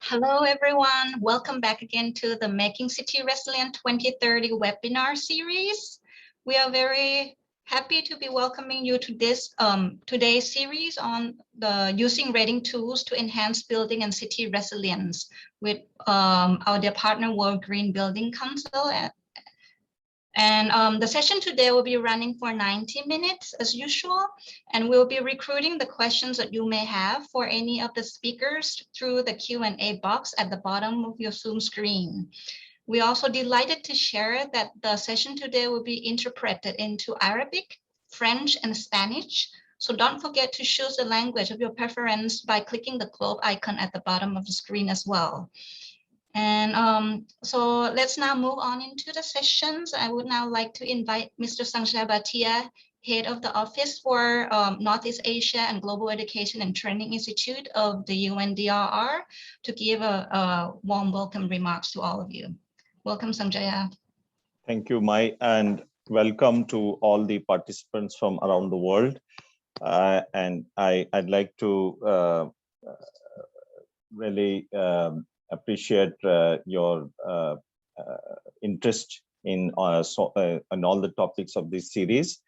Hello, everyone. Welcome back again to the Making City Resilient 2030 webinar series. We are very happy to be welcoming you to this today's series on the using rating tools to enhance building and city resilience with our dear partner World Green Building Council. And the session today will be running for 90 minutes as usual, and we'll be recruiting the questions that you may have for any of the speakers through the Q&A box at the bottom of your Zoom screen. We're also delighted to share that the session today will be interpreted into Arabic, French, and Spanish. So don't forget to choose the language of your preference by clicking the globe icon at the bottom of the screen as well. And so let's now move on into the sessions. I would now like to invite Mr. Sanjay Bhatia, Head of the Office for Northeast Asia and Global Education and Training Institute of the UNDRR, to give a warm welcome remarks to all of you. Welcome, Sanjay. Thank you, Mai, and welcome to all the participants from around the world. And I'd like to really appreciate your interest in all the topics of this series.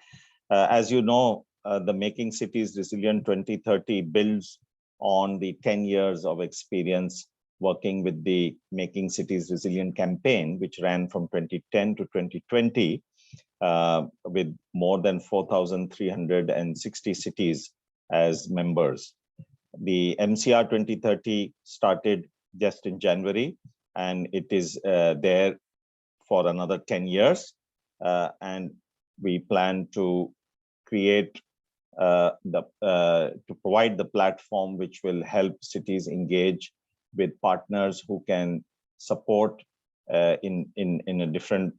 As you know, the Making Cities Resilient 2030 builds on the 10 years of experience working with the Making Cities Resilient campaign, which ran from 2010 to 2020, with more than 4,360 cities as members. The MCR 2030 started just in January, and it is there for another 10 years. And we plan to create to provide the platform which will help cities engage with partners who can support in a different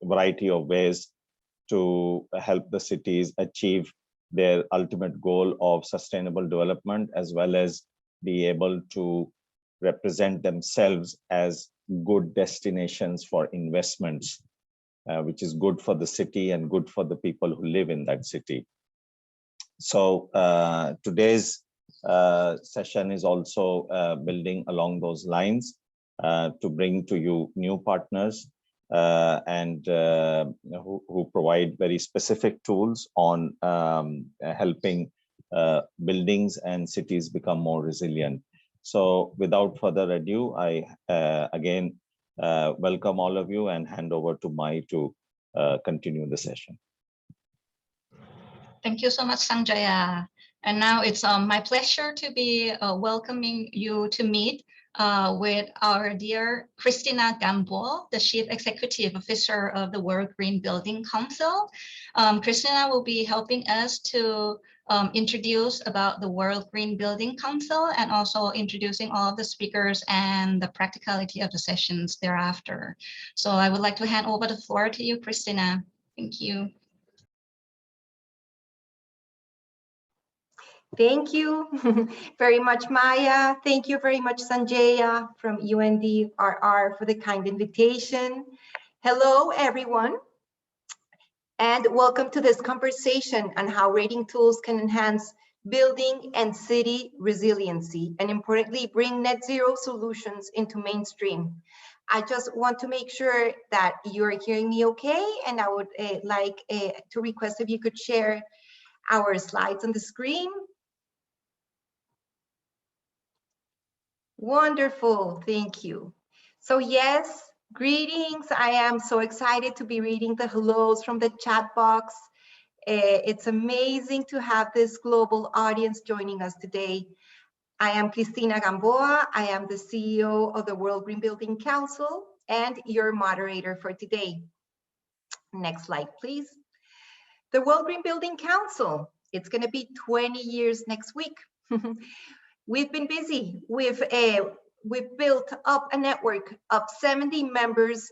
variety of ways to help the cities achieve their ultimate goal of sustainable development, as well as be able to represent themselves as good destinations for investments, which is good for the city and good for the people who live in that city. So today's session is also building along those lines to bring to you new partners and who provide very specific tools on helping buildings and cities become more resilient. So without further ado, I again welcome all of you and hand over to Mai to continue the session. Thank you so much, Sanjay. And now it's my pleasure to be welcoming you to meet with our dear Cristina Gamboa, the Chief Executive Officer of the World Green Building Council. Cristina will be helping us to introduce about the World Green Building Council, and also introducing all of the speakers and the practicality of the sessions thereafter. So I would like to hand over the floor to you, Cristina. Thank you. Thank you very much, Maya. Thank you very much, Sanjaya from UNDRR, for the kind invitation. Hello, everyone, and welcome to this conversation on how rating tools can enhance building and city resiliency, and importantly, bring net zero solutions into mainstream. I just want to make sure that you're hearing me okay, and I would like to request if you could share our slides on the screen. Wonderful, thank you. So yes, greetings. I am so excited to be reading the hellos from the chat box. It's amazing to have this global audience joining us today. I am Cristina Gamboa. I am the CEO of the World Green Building Council and your moderator for today. Next slide, please. The World Green Building Council, it's going to be 20 years next week. We've been busy. We've built up a network of 70 members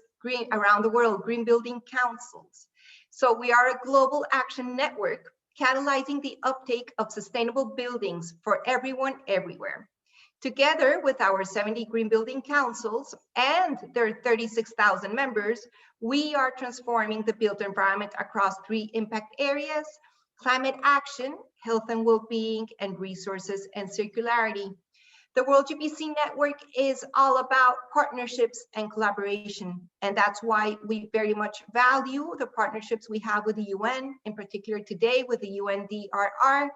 around the world, green building councils. So we are a global action network catalyzing the uptake of sustainable buildings for everyone, everywhere. Together with our 70 green building councils and their 36,000 members, we are transforming the built environment across 3 impact areas: climate action, health and well-being, and resources and circularity. The World GBC Network is all about partnerships and collaboration, and that's why we very much value the partnerships we have with the UN, in particular today with the UNDRR.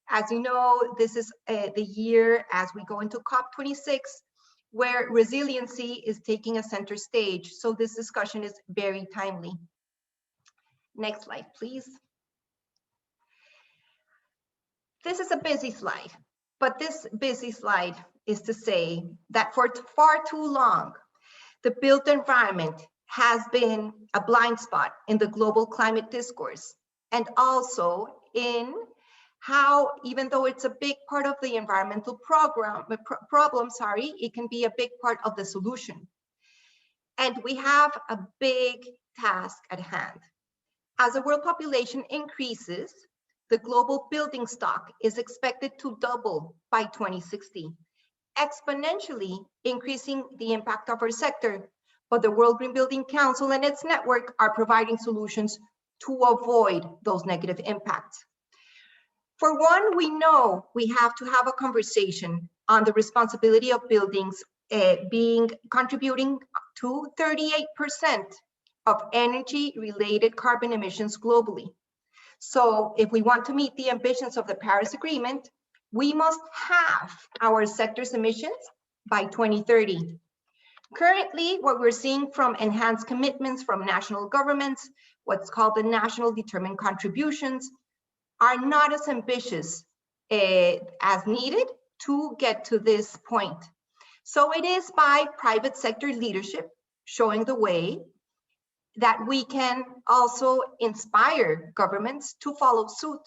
As you know, this is the year as we go into COP26, where resiliency is taking a center stage. So this discussion is very timely. Next slide, please. This is a busy slide, but this busy slide is to say that for far too long, the built environment has been a blind spot in the global climate discourse, and also in how, even though it's a big part of the environmental problem, it can be a big part of the solution. And we have a big task at hand. As the world population increases, the global building stock is expected to double by 2060, exponentially increasing the impact of our sector. But the World Green Building Council and its network are providing solutions to avoid those negative impacts. For one, we know we have to have a conversation on the responsibility of buildings contributing to 38% of energy-related carbon emissions globally. So if we want to meet the ambitions of the Paris Agreement, we must halve our sector's emissions by 2030. Currently, what we're seeing from enhanced commitments from national governments, what's called the national determined contributions, are not as ambitious as needed to get to this point. So it is by private sector leadership showing the way that we can also inspire governments to follow suit.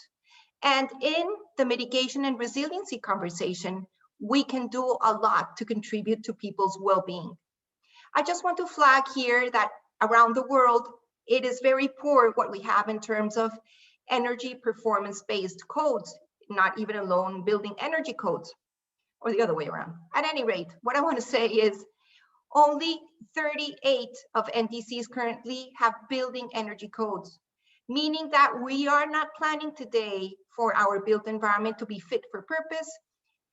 And in the mitigation and resiliency conversation, we can do a lot to contribute to people's well-being. I just want to flag here that around the world, it is very poor what we have in terms of energy performance-based codes, not even alone building energy codes, or the other way around. At any rate, what I want to say is only 38 of NDCs currently have building energy codes, meaning that we are not planning today for our built environment to be fit for purpose,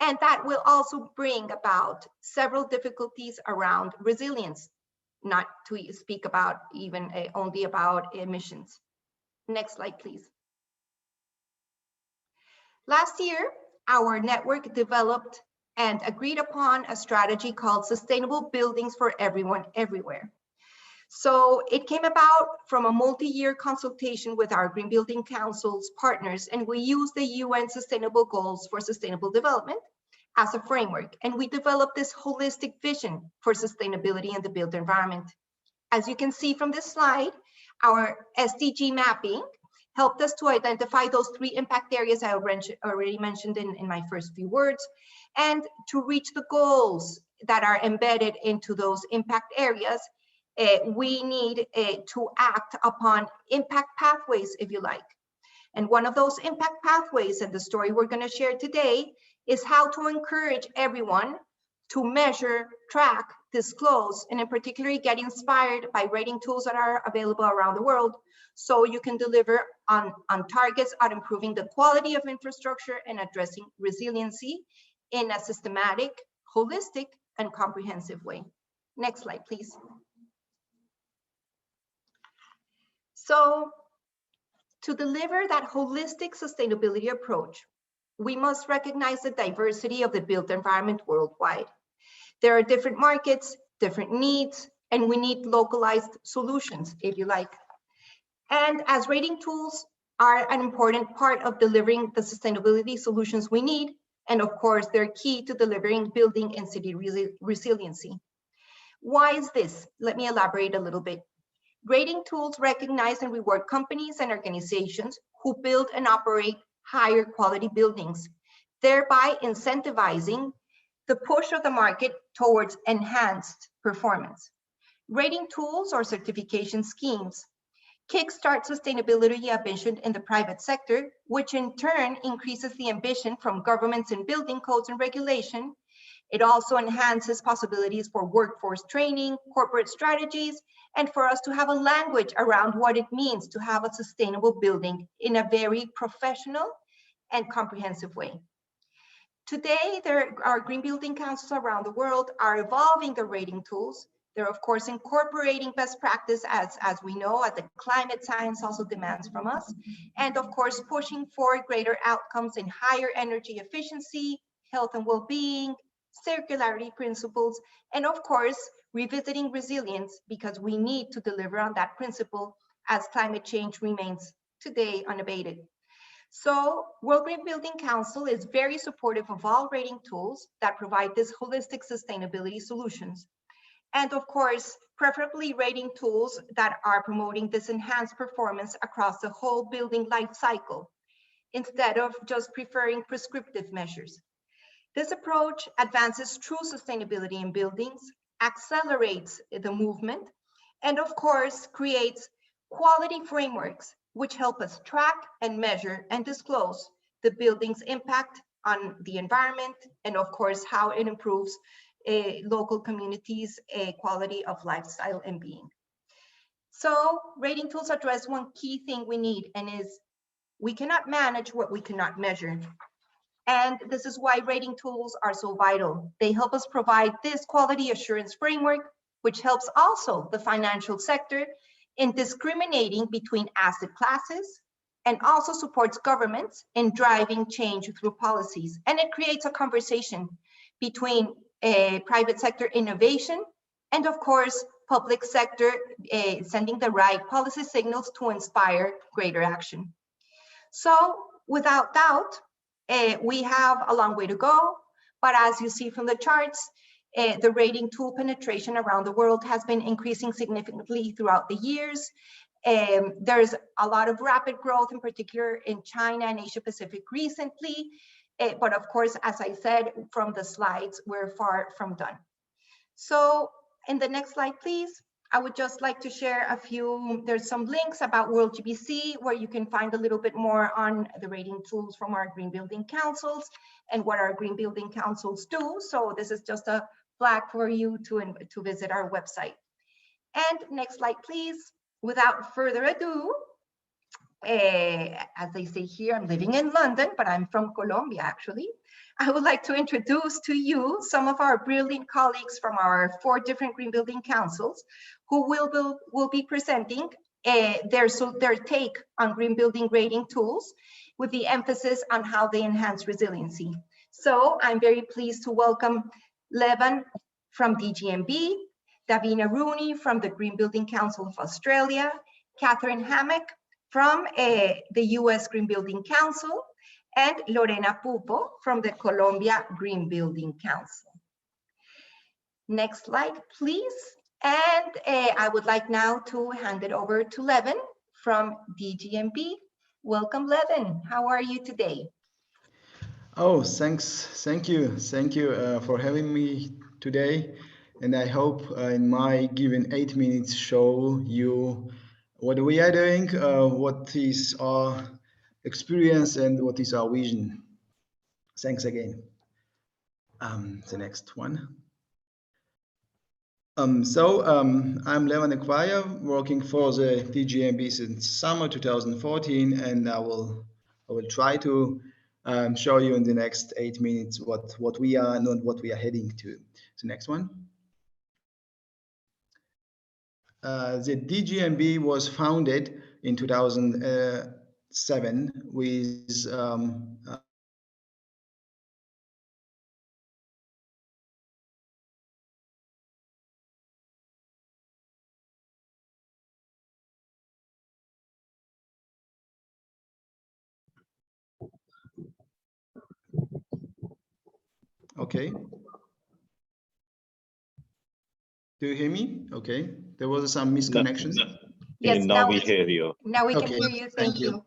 and that will also bring about several difficulties around resilience, not to speak about even only about emissions. Next slide, please. Last year, our network developed and agreed upon a strategy called Sustainable Buildings for Everyone, Everywhere. So it came about from a multi-year consultation with our Green Building Council's partners, and we used the UN Sustainable Goals for Sustainable Development as a framework, and we developed this holistic vision for sustainability in the built environment. As you can see from this slide, our SDG mapping helped us to identify those 3 impact areas I already mentioned in my first few words, and to reach the goals that are embedded into those impact areas, we need to act upon impact pathways, if you like. And one of those impact pathways, and the story we're going to share today, is how to encourage everyone to measure, track, disclose, and in particular get inspired by rating tools that are available around the world, so you can deliver on targets on improving the quality of infrastructure and addressing resiliency in a systematic, holistic, and comprehensive way. Next slide, please. So to deliver that holistic sustainability approach, we must recognize the diversity of the built environment worldwide. There are different markets, different needs, and we need localized solutions, if you like. And as rating tools are an important part of delivering the sustainability solutions we need, and of course, they're key to delivering building and city resiliency. Why is this? Let me elaborate a little bit. Rating tools recognize and reward companies and organizations who build and operate higher quality buildings, thereby incentivizing the push of the market towards enhanced performance. Rating tools or certification schemes kickstart sustainability ambition in the private sector, which in turn increases the ambition from governments in building codes and regulation. It also enhances possibilities for workforce training, corporate strategies, and for us to have a language around what it means to have a sustainable building in a very professional and comprehensive way. Today, there are green building councils around the world are evolving their rating tools. They're of course incorporating best practice as we know, as the climate science also demands from us. And of course, pushing for greater outcomes in higher energy efficiency, health and well-being, circularity principles, and of course, revisiting resilience because we need to deliver on that principle as climate change remains today unabated. So World Green Building Council is very supportive of all rating tools that provide this holistic sustainability solutions. And of course, preferably rating tools that are promoting this enhanced performance across the whole building life cycle, instead of just preferring prescriptive measures. This approach advances true sustainability in buildings, accelerates the movement, and of course, creates quality frameworks which help us track and measure and disclose the building's impact on the environment, and of course, how it improves local communities' quality of lifestyle and being. So rating tools address one key thing we need, and is we cannot manage what we cannot measure. And this is why rating tools are so vital. They help us provide this quality assurance framework, which helps also the financial sector in discriminating between asset classes, and also supports governments in driving change through policies. And it creates a conversation between private sector innovation and of course, public sector sending the right policy signals to inspire greater action. So without doubt, we have a long way to go, but as you see from the charts, the rating tool penetration around the world has been increasing significantly throughout the years. There's a lot of rapid growth, in particular in China and Asia Pacific recently. But of course, as I said from the slides, we're far from done. So in the next slide, please, I would just like to share a few, there's some links about World GBC where you can find a little bit more on the rating tools from our green building councils and what our green building councils do. So this is just a flag for you to visit our website. And next slide, please. Without further ado, as they say here, I'm living in London, but I'm from Colombia, actually. I would like to introduce to you some of our brilliant colleagues from our 4 different green building councils who will be presenting their take on green building rating tools with the emphasis on how they enhance resiliency. So I'm very pleased to welcome Levan from DGNB, Davina Rooney from the Green Building Council of Australia, Katherine Hammack from the US Green Building Council, and Lorena Pupo from the Colombia Green Building Council. Next slide, please. And I would like now to hand it over to Levan from DGNB. Welcome, Levan. How are you today? Oh, thanks. Thank you for having me today. And I hope in my given 8 minutes show you what we are doing, what is our experience and what is our vision. Thanks again. The next one. I'm Levan Ekhvaia, working for the DGNB since summer 2014, and I will try to show you in the next 8 minutes what we are and what we are heading to. The next one. The DGNB was founded in 2007 with okay. Do you hear me? Okay. There was some misconnection. No. Yes, now we hear you. Now we can Okay. hear you. Thank you.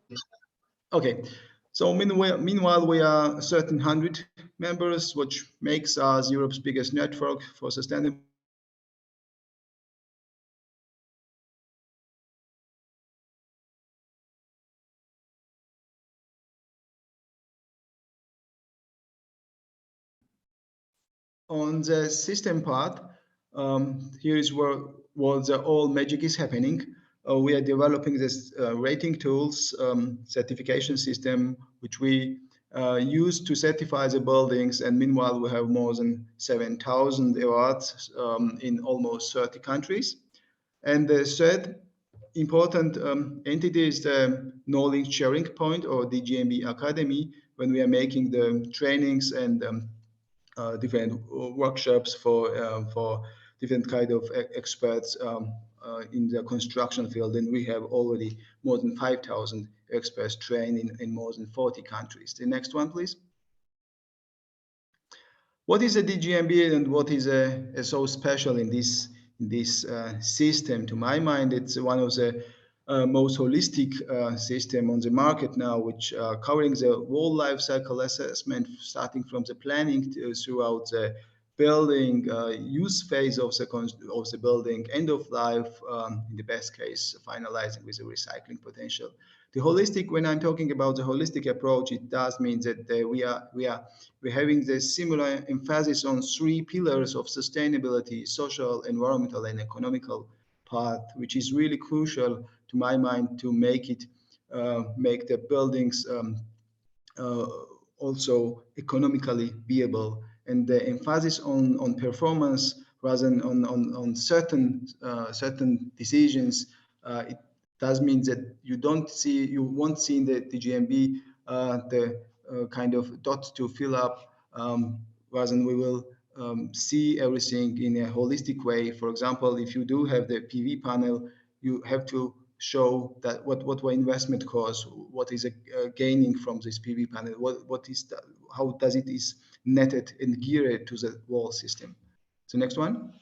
Okay. So meanwhile, we are 1,300 members, which makes us Europe's biggest network for sustainable on the system part. Here is where the all magic is happening. We are developing this rating tools certification system, which we used to certify the buildings, and meanwhile we have more than 7,000 awards in almost 30 countries. And the third important entity is the knowledge sharing point, or DGNB Academy, when we are making the trainings and different workshops for different kind of experts in the construction field. And we have already more than 5,000 experts trained in more than 40 countries. The next one, please. What is a DGNB and what is so special in this system? To my mind, it's one of the most holistic system on the market now, which covering the whole life cycle assessment, starting from the planning throughout the building, use phase of the building, end of life, in the best case, finalizing with the recycling potential. The holistic, when I'm talking about the holistic approach, it does mean that we're having the similar emphasis on 3 pillars of sustainability: social, environmental, and economical part, which is really crucial to my mind to make the buildings also economically viable. And the emphasis on performance rather than on certain decisions, it does mean that you won't see in the DGNB the kind of dots to fill up, rather than we will see everything in a holistic way. For example, if you do have the PV panel, you have to show that what investment costs, what is gaining from this PV panel, how does it is netted and geared to the wall system. So next one.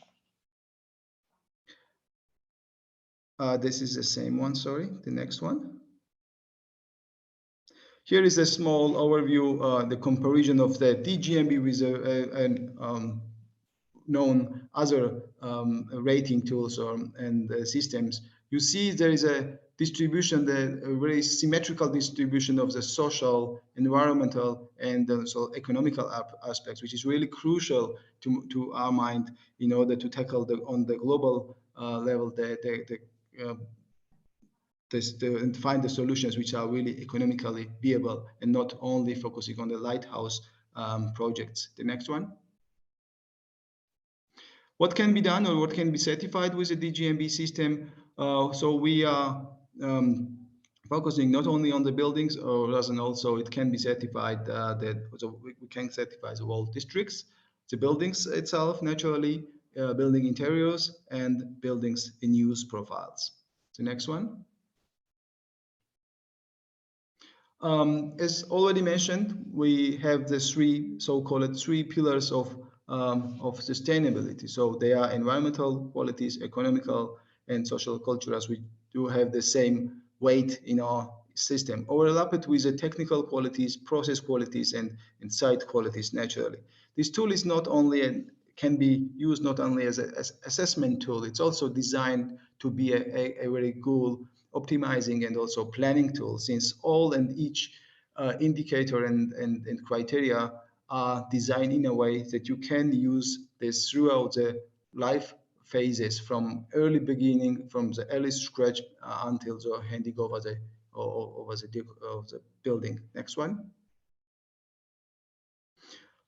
This is the same one, sorry, the next one. Here is a small overview, the comparison of the DGNB with known other rating tools and systems. You see there is a distribution, a very symmetrical distribution of the social, environmental, and also economical aspects, which is really crucial to our mind in order to tackle on the global level and find the solutions which are really economically viable and not only focusing on the lighthouse projects. The next one. What can be done or what can be certified with the DGNB system? So we are focusing not only on the buildings, or rather also it can be certified we can certify the whole districts, the buildings itself, naturally, building interiors, and buildings in use profiles. The next one. As already mentioned, we have the so-called 3 pillars of sustainability. So they are environmental qualities, economical, and social culture, as we do have the same weight in our system, overlapped with the technical qualities, process qualities, and site qualities naturally. This tool is not only can be used not only as an assessment tool, it's also designed to be a very good optimizing and also planning tool, since all and each indicator and criteria are designed in a way that you can use this throughout the life phases, from early beginning, from the early scratch until the handing over the building. Next one.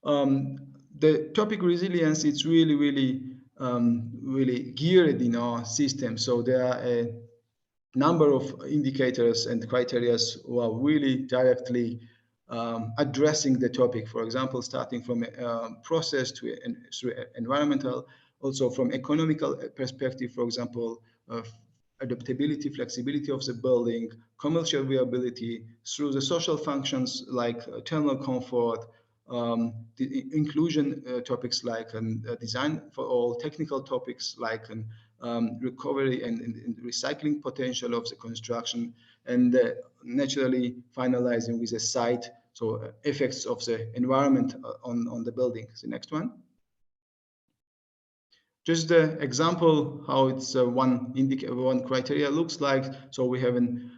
The topic resilience, it's really geared in our system. So there are a number of indicators and criteria who are really directly addressing the topic. For example, starting from process to environmental, also from economical perspective, for example, adaptability, flexibility of the building, commercial viability, through the social functions like thermal comfort, the inclusion topics like design for all, technical topics like recovery and recycling potential of the construction, and naturally finalizing with the site, so effects of the environment on the building. The next one. Just the example how it's one criteria looks like. So we have an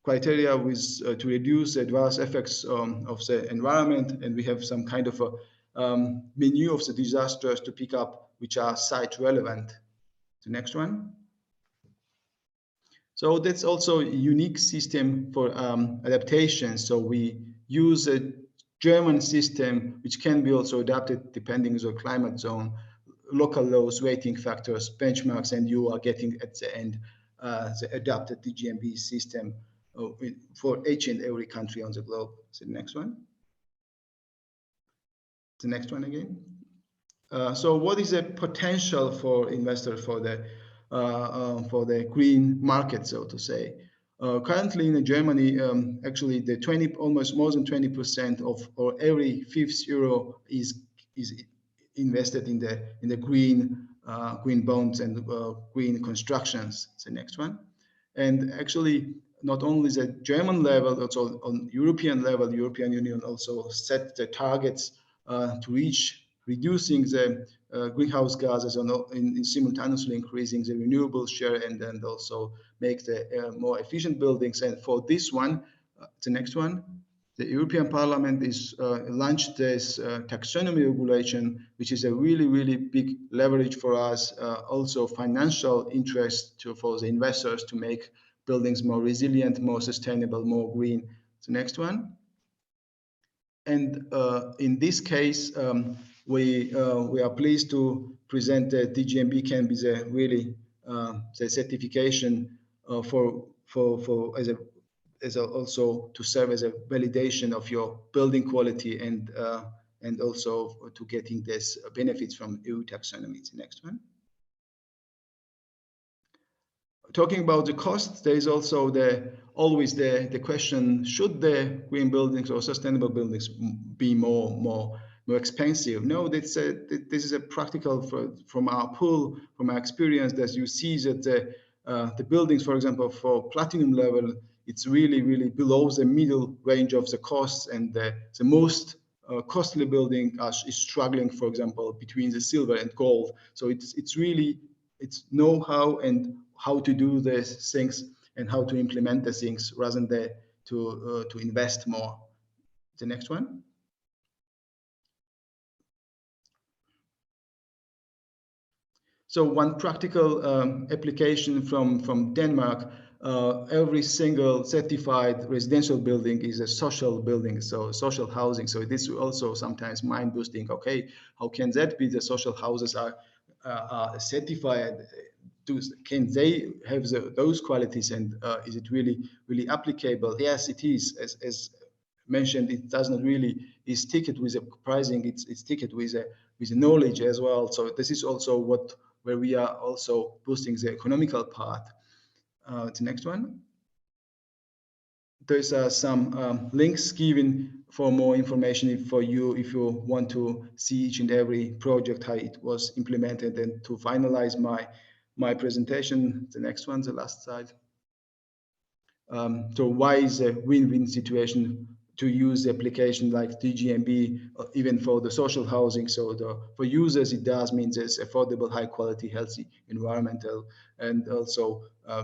criteria with to reduce the adverse effects of the environment, and we have some kind of a menu of the disasters to pick up which are site relevant. The next one. So that's also a unique system for adaptation. So we use a German system, which can be also adapted depending on the climate zone, local laws, weighting factors, benchmarks, and you are getting at the end the adapted DGNB system for each and every country on the globe. So the next one. The next one again. So what is the potential for investors for the green market, so to say? Currently in Germany, actually the almost more than 20% of or every fifth euro is invested in the green bonds and green constructions. The next one. And actually, not only the German level, also on European level, the European Union also set the targets to reach reducing the greenhouse gases and simultaneously increasing the renewable share, and then also make the more efficient buildings. And for this one, the next one, the European Parliament is launched this taxonomy regulation, which is a really, really big leverage for us, also financial interest for the investors to make buildings more resilient, more sustainable, more green. The next one. And in this case, we are pleased to present that DGNB can be the really the certification also to serve as a validation of your building quality and also to getting this benefits from EU taxonomy. The next one. Talking about the costs, there is also always the question: should the green buildings or sustainable buildings be more expensive? No, this is a practical from our pool, from our experience, that you see that the buildings, for example, for platinum level, it's really below the middle range of the costs, and the most costly building is struggling, for example, between the silver and gold. So it's know-how and how to do these things and how to implement the things rather than to invest more. The next one. So one practical application from Denmark, every single certified residential building is a social building, so social housing. So this is also sometimes mind boosting. Okay, how can that be? The social houses are certified. Can they have those qualities, and is it really applicable? Yes, it is. As mentioned, it does not really is ticket with the pricing. It's ticket with the knowledge as well. So this is also where we are also boosting the economical part. The next one. There's some links given for more information for you if you want to see each and every project, how it was implemented, and to finalize my presentation. The next one, the last slide. So why is a win-win situation to use the application like DGNB, even for the social housing? So for users, it does mean there's affordable, high quality, healthy, environmental, and also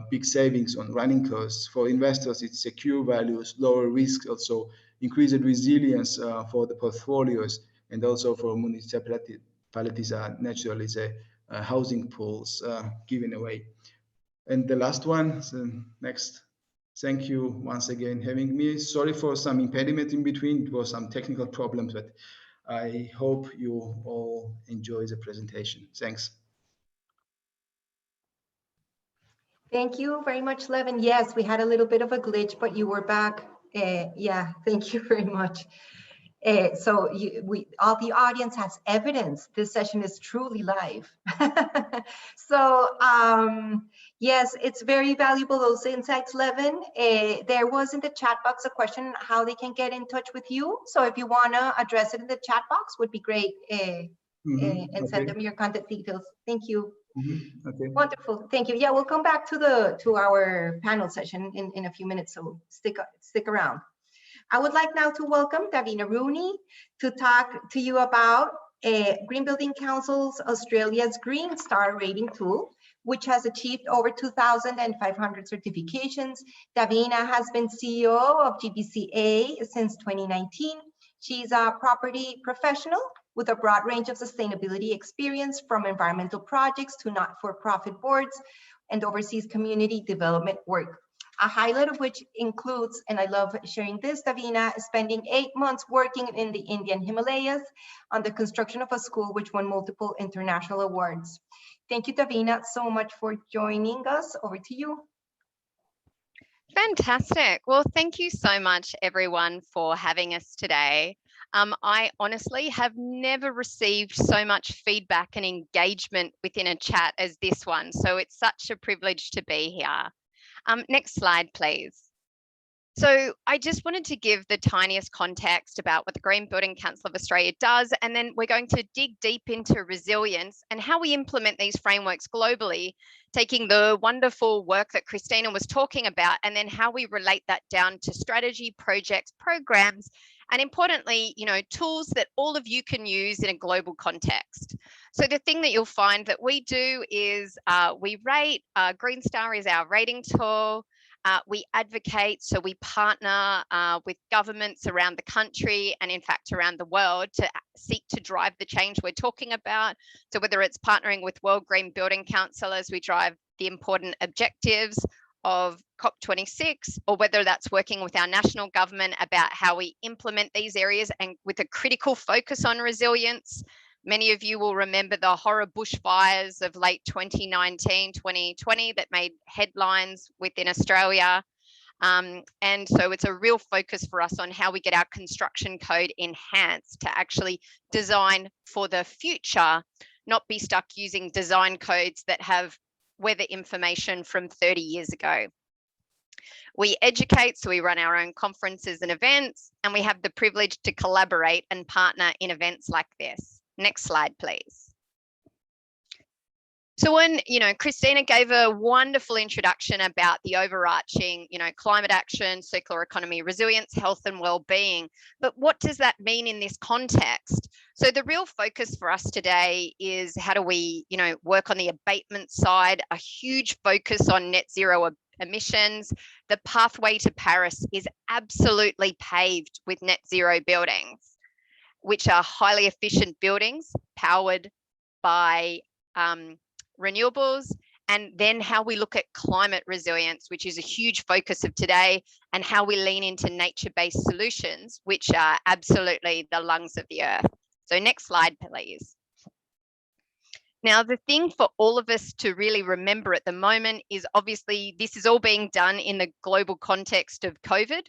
big savings on running costs. For investors, it's secure values, lower risk, also increased resilience for the portfolios, and also for municipalities are naturally the housing pools given away. And the last one, so next. Thank you once again having me. Sorry for some impediment in between. It was some technical problems, but I hope you all enjoy the presentation. Thanks. Thank you very much, Levan. Yes, we had a little bit of a glitch, but you were back. Yeah, thank you very much. So all the audience has evidence this session is truly live. So yes, it's very valuable, those insights, Levan. There was in the chat box a question how they can get in touch with you. So if you want to address it in the chat box, would be great, and send them your contact details. Thank you. Okay. Wonderful, thank you. Yeah, we'll come back to our panel session in a few minutes, so stick around. I would like now to welcome Davina Rooney to talk to you about Green Building Council's Australia's Green Star Rating Tool, which has achieved over 2,500 certifications. Davina has been CEO of GBCA since 2019. She's a property professional with a broad range of sustainability experience, from environmental projects to not-for-profit boards, and oversees community development work. a highlight of which includes, and I love sharing this, Davina, spending 8 months working in the Indian Himalayas on the construction of a school which won multiple international awards. Thank you, Davina, so much for joining us. Over to you. Fantastic. Well, thank you so much, everyone, for having us today. I honestly have never received so much feedback and engagement within a chat as this one. So it's such a privilege to be here. Next slide, please. So I just wanted to give the tiniest context about what the Green Building Council of Australia does, and then we're going to dig deep into resilience and how we implement these frameworks globally, taking the wonderful work that Cristina was talking about, and then how we relate that down to strategy, projects, programs, and importantly, tools that all of you can use in a global context. So the thing that you'll find that we do is we rate. Green Star is our rating tool. We advocate, so we partner with governments around the country and in fact around the world to seek to drive the change we're talking about. So whether it's partnering with World Green Building Council as we drive the important objectives of COP26, or whether that's working with our national government about how we implement these areas and with a critical focus on resilience. Many of you will remember the horror bushfires of late 2019, 2020 that made headlines within Australia. And so it's a real focus for us on how we get our construction code enhanced to actually design for the future, not be stuck using design codes that have weather information from 30 years ago. We educate, so we run our own conferences and events, and we have the privilege to collaborate and partner in events like this. Next slide, please. So when, Cristina gave a wonderful introduction about the overarching, climate action, circular economy, resilience, health and well-being. But what does that mean in this context? So the real focus for us today is how do we, work on the abatement side, a huge focus on net zero emissions. The pathway to Paris is absolutely paved with net zero buildings, which are highly efficient buildings powered by renewables, and then how we look at climate resilience, which is a huge focus of today, and how we lean into nature-based solutions, which are absolutely the lungs of the earth. So next slide, please. Now, the thing for all of us to really remember at the moment is obviously this is all being done in the global context of COVID,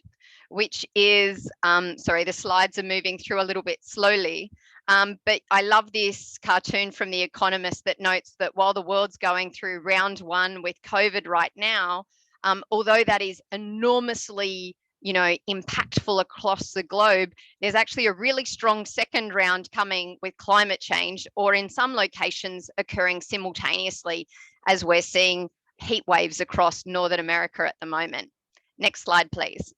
which is, sorry, the slides are moving through a little bit slowly. But I love this cartoon from The Economist that notes that while the world's going through round one with COVID right now, although that is enormously, impactful across the globe, there's actually a really strong second round coming with climate change, or in some locations occurring simultaneously, as we're seeing heat waves across Northern America at the moment. Next slide, please.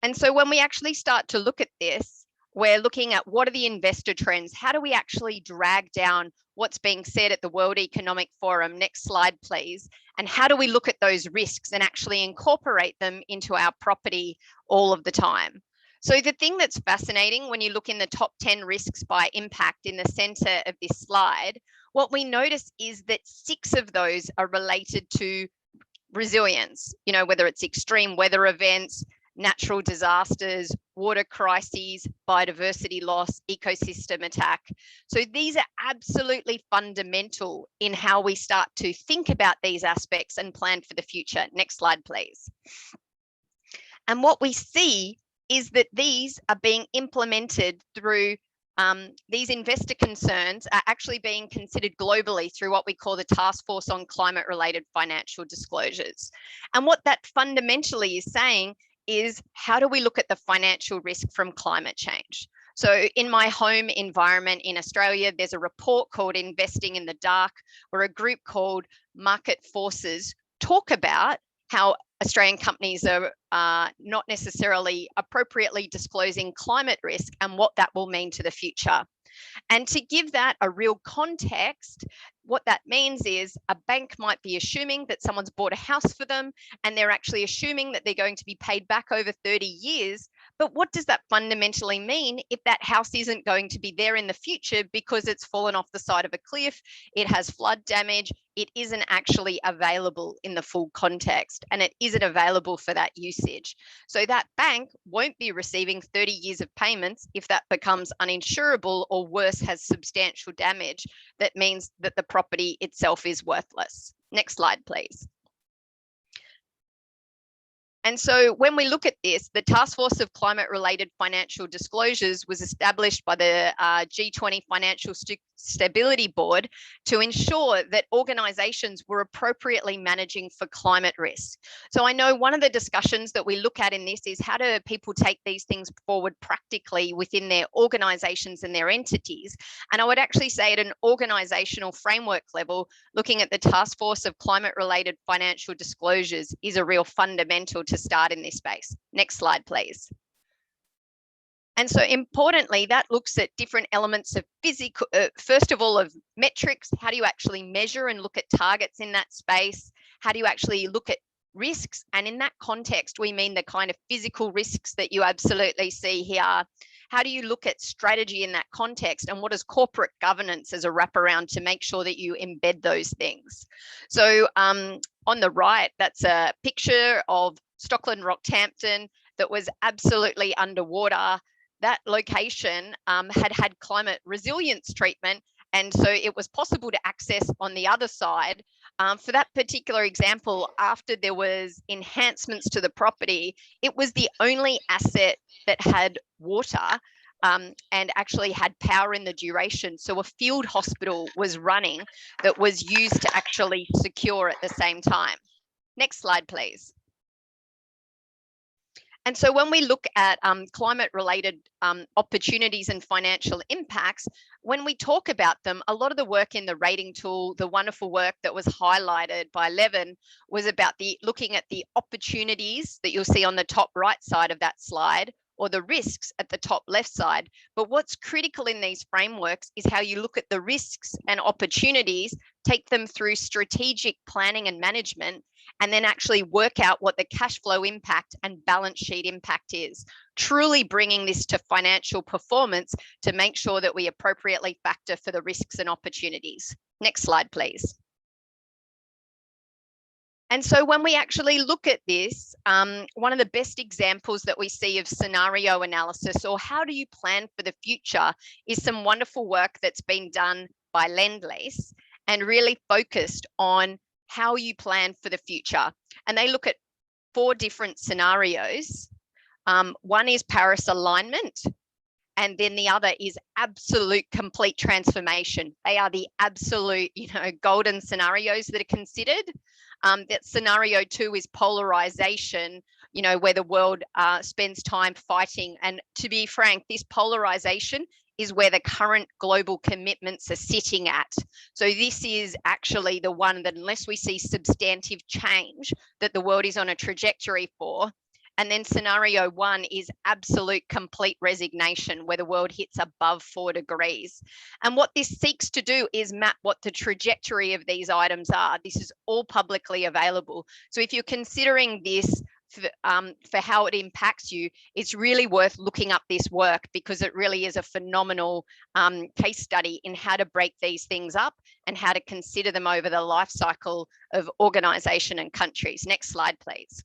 And so when we actually start to look at this, we're looking at what are the investor trends? How do we actually drag down what's being said at the World Economic Forum? Next slide, please. And how do we look at those risks and actually incorporate them into our property all of the time? So the thing that's fascinating when you look in the top 10 risks by impact in the center of this slide, what we notice is that 6 of those are related to resilience, whether it's extreme weather events, natural disasters, water crises, biodiversity loss, ecosystem attack. So these are absolutely fundamental in how we start to think about these aspects and plan for the future. Next slide, please. And what we see is that these are being implemented through these investor concerns are actually being considered globally through what we call the Task Force on Climate-Related Financial Disclosures. And what that fundamentally is saying is how do we look at the financial risk from climate change? So in my home environment in Australia, there's a report called Investing in the Dark, where a group called Market Forces talk about how Australian companies are not necessarily appropriately disclosing climate risk and what that will mean to the future. And to give that a real context, what that means is a bank might be assuming that someone's bought a house for them and they're actually assuming that they're going to be paid back over 30 years, But what does that fundamentally mean if that house isn't going to be there in the future because it's fallen off the side of a cliff, it has flood damage, it isn't actually available in the full context, and it isn't available for that usage. So that bank won't be receiving 30 years of payments if that becomes uninsurable, or worse, has substantial damage that means that the property itself is worthless. Next slide, please. And so when we look at this, the Task Force of Climate-Related Financial Disclosures was established by the G20 Financial Stability Board to ensure that organisations were appropriately managing for climate risk. So I know one of the discussions that we look at in this is how do people take these things forward practically within their organisations and their entities. And I would actually say at an organisational framework level, looking at the Task Force of Climate-Related Financial Disclosures is a real fundamental to start in this space. Next slide, please. And so importantly, that looks at different elements of physical, first of all, of metrics. How do you actually measure and look at targets in that space? How do you actually look at risks? And in that context, we mean the kind of physical risks that you absolutely see here. How do you look at strategy in that context? And what is corporate governance as a wraparound to make sure that you embed those things? So on the right, that's a picture of Stockland Rockhampton that was absolutely underwater. That location had climate resilience treatment, and so it was possible to access on the other side. For that particular example, after there was enhancements to the property, it was the only asset that had water and actually had power in the duration. So a field hospital was running that was used to actually secure at the same time. Next slide, please. And so when we look at climate-related opportunities and financial impacts, when we talk about them, a lot of the work in the rating tool, the wonderful work that was highlighted by Levan, was about looking at the opportunities that you'll see on the top right side of that slide, or the risks at the top left side. But what's critical in these frameworks is how you look at the risks and opportunities, take them through strategic planning and management, and then actually work out what the cash flow impact and balance sheet impact is, truly bringing this to financial performance to make sure that we appropriately factor for the risks and opportunities. Next slide, please. And so when we actually look at this, one of the best examples that we see of scenario analysis, or how do you plan for the future, is some wonderful work that's been done by Lend-Lease and really focused on how you plan for the future. And they look at 4 different scenarios. One is Paris alignment, and then the other is absolute complete transformation. They are the absolute, golden scenarios that are considered. That scenario 2 is polarization, where the world spends time fighting. And to be frank, this polarization is where the current global commitments are sitting at. So this is actually the one that, unless we see substantive change, that the world is on a trajectory for. And then scenario 1 is absolute complete resignation, where the world hits above 4 degrees. And what this seeks to do is map what the trajectory of these items are. This is all publicly available. So if you're considering this for how it impacts you, it's really worth looking up this work, because it really is a phenomenal case study in how to break these things up and how to consider them over the life cycle of organisation and countries. Next slide, please.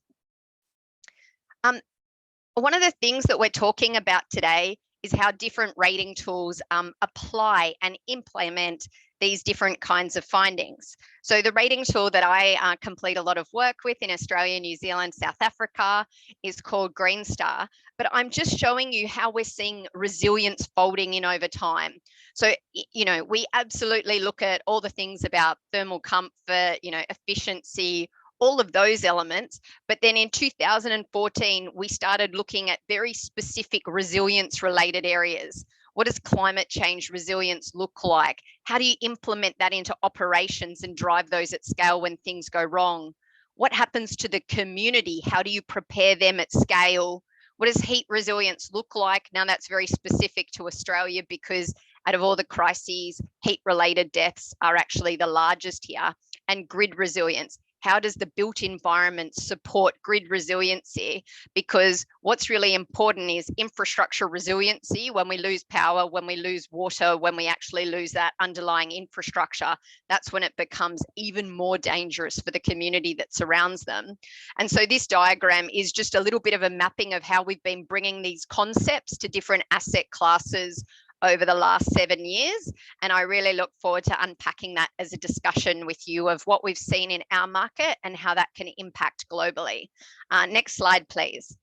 One of the things that we're talking about today is how different rating tools apply and implement these different kinds of findings. So the rating tool that I complete a lot of work with in Australia, New Zealand, South Africa is called Green Star, but I'm just showing you how we're seeing resilience folding in over time. So, we absolutely look at all the things about thermal comfort, efficiency, all of those elements. But then in 2014, we started looking at very specific resilience related areas. What does climate change resilience look like? How do you implement that into operations and drive those at scale when things go wrong? What happens to the community? How do you prepare them at scale? What does heat resilience look like? Now that's very specific to Australia, because out of all the crises, heat related deaths are actually the largest here. And grid resilience. how does the built environment support grid resiliency? Because what's really important is infrastructure resiliency. When we lose power, when we lose water, when we actually lose that underlying infrastructure, that's when it becomes even more dangerous for the community that surrounds them. And so this diagram is just a little bit of a mapping of how we've been bringing these concepts to different asset classes over the last 7 years. And I really look forward to unpacking that as a discussion with you of what we've seen in our market and how that can impact globally. Next slide, please.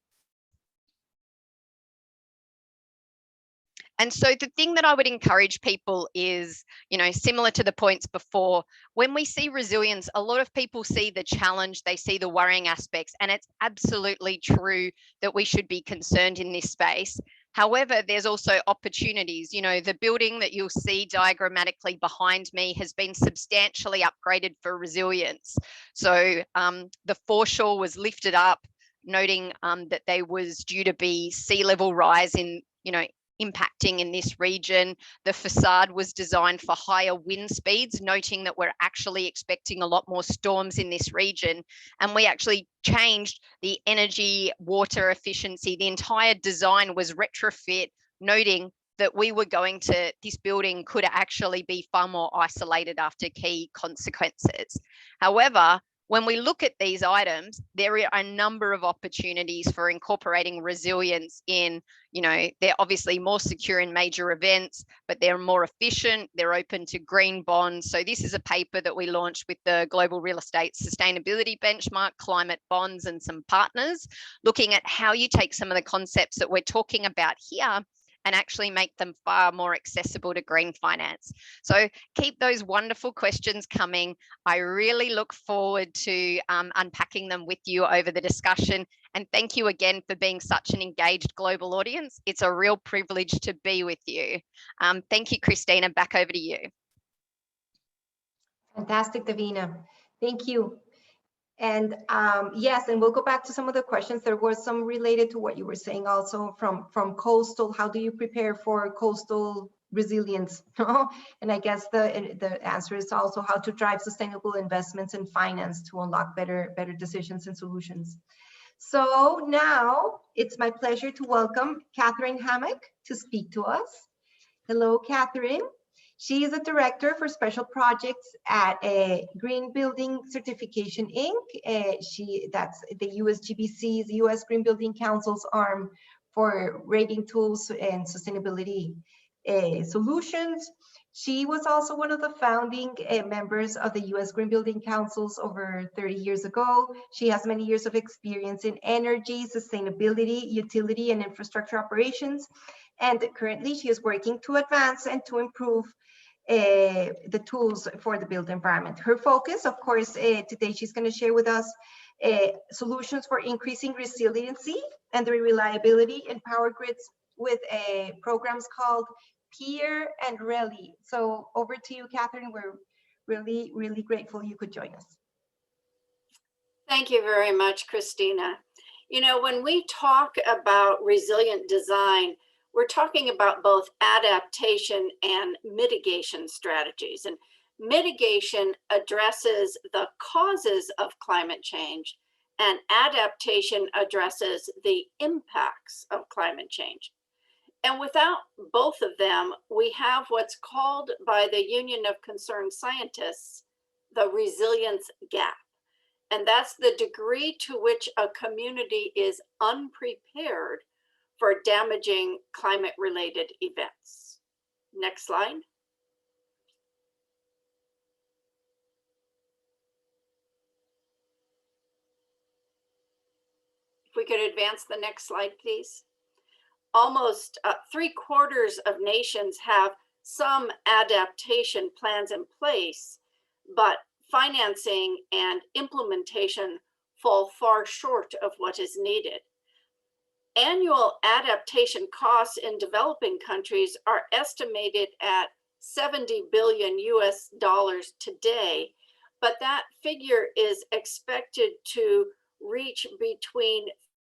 And so the thing that I would encourage people is, similar to the points before, when we see resilience, a lot of people see the challenge, they see the worrying aspects, and it's absolutely true that we should be concerned in this space. However, there's also opportunities. The building that you'll see diagrammatically behind me has been substantially upgraded for resilience. So the foreshore was lifted up, noting that there was due to be sea level rise in, impacting in this region. The facade was designed for higher wind speeds, noting that we're actually expecting a lot more storms in this region. And we actually changed the energy, water efficiency. The entire design was retrofit, noting that this building could actually be far more isolated after key consequences. However, when we look at these items, there are a number of opportunities for incorporating resilience in, they're obviously more secure in major events, but they're more efficient, they're open to green bonds. So this is a paper that we launched with the Global Real Estate Sustainability Benchmark, Climate Bonds, and some partners, looking at how you take some of the concepts that we're talking about here and actually make them far more accessible to green finance. So keep those wonderful questions coming. I really look forward to unpacking them with you over the discussion. And thank you again for being such an engaged global audience. It's a real privilege to be with you. Thank you, Cristina. Back over to you. Fantastic, Davina. Thank you. And yes, and we'll go back to some of the questions. There were some related to what you were saying also from coastal. How do you prepare for coastal resilience? And I guess the answer is also how to drive sustainable investments in finance to unlock better decisions and solutions. So now it's my pleasure to welcome Katherine Hammack to speak to us. Hello, Katherine. She is a director for special projects at Green Building Certification, Inc. That's the USGBC's, US Green Building Council's arm for rating tools and sustainability solutions. She was also one of the founding members of the US Green Building Councils over 30 years ago. She has many years of experience in energy, sustainability, utility, and infrastructure operations. And currently she is working to advance and to improve the tools for the built environment. Her focus, of course, today she's going to share with us solutions for increasing resiliency and the reliability in power grids with programs called Peer and Rally. So over to you, Katherine. We're really, really grateful you could join us. Thank you very much, Cristina. When we talk about resilient design, we're talking about both adaptation and mitigation strategies. And mitigation addresses the causes of climate change, and adaptation addresses the impacts of climate change. And without both of them, we have what's called by the Union of Concerned Scientists the resilience gap. And that's the degree to which a community is unprepared for damaging climate-related events. Next slide. If we could advance the next slide, please. Almost 3/4 of nations have some adaptation plans in place, but financing and implementation fall far short of what is needed. Annual adaptation costs in developing countries are estimated at $70 billion today, but that figure is expected to reach between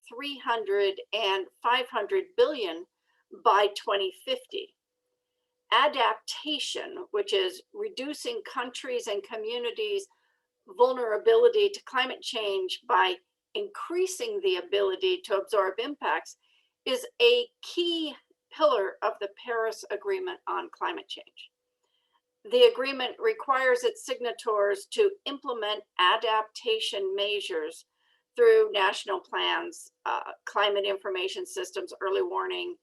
300 and 500 billion by 2050. Adaptation, which is reducing countries and communities' vulnerability to climate change by increasing the ability to absorb impacts is a key pillar of the Paris Agreement on climate change. The agreement requires its signatories to implement adaptation measures through national plans, climate information systems, early warning,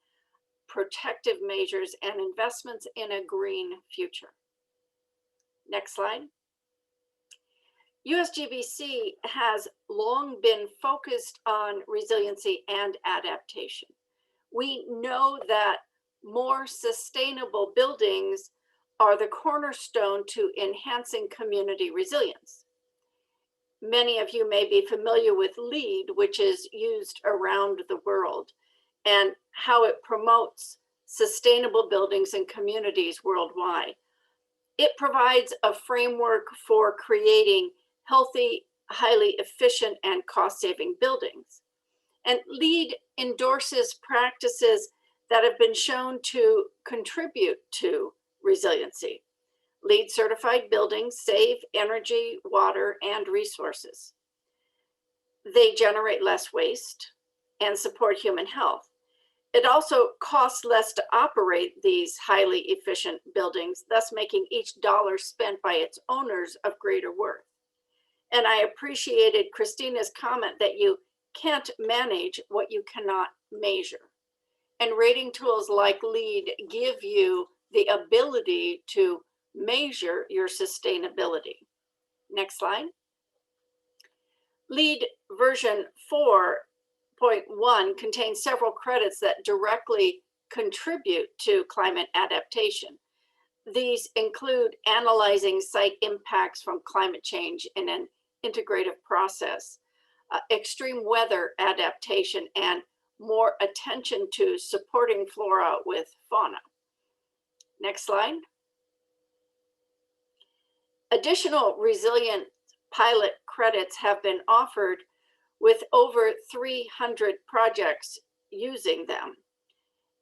protective measures, and investments in a green future. Next slide. USGBC has long been focused on resiliency and adaptation. We know that more sustainable buildings are the cornerstone to enhancing community resilience. Many of you may be familiar with LEED, which is used around the world, and how it promotes sustainable buildings and communities worldwide. It provides a framework for creating healthy, highly efficient, and cost-saving buildings. And LEED endorses practices that have been shown to contribute to resiliency. LEED certified buildings save energy, water, and resources. They generate less waste and support human health. It also costs less to operate these highly efficient buildings, thus making each dollar spent by its owners of greater worth. And I appreciated Cristina's comment that you can't manage what you cannot measure. And rating tools like LEED give you the ability to measure your sustainability. Next slide. LEED version 4.1 contains several credits that directly contribute to climate adaptation. These include analyzing site impacts from climate change in an integrative process, extreme weather adaptation, and more attention to supporting flora with fauna. Next slide. Additional resilient pilot credits have been offered with over 300 projects using them.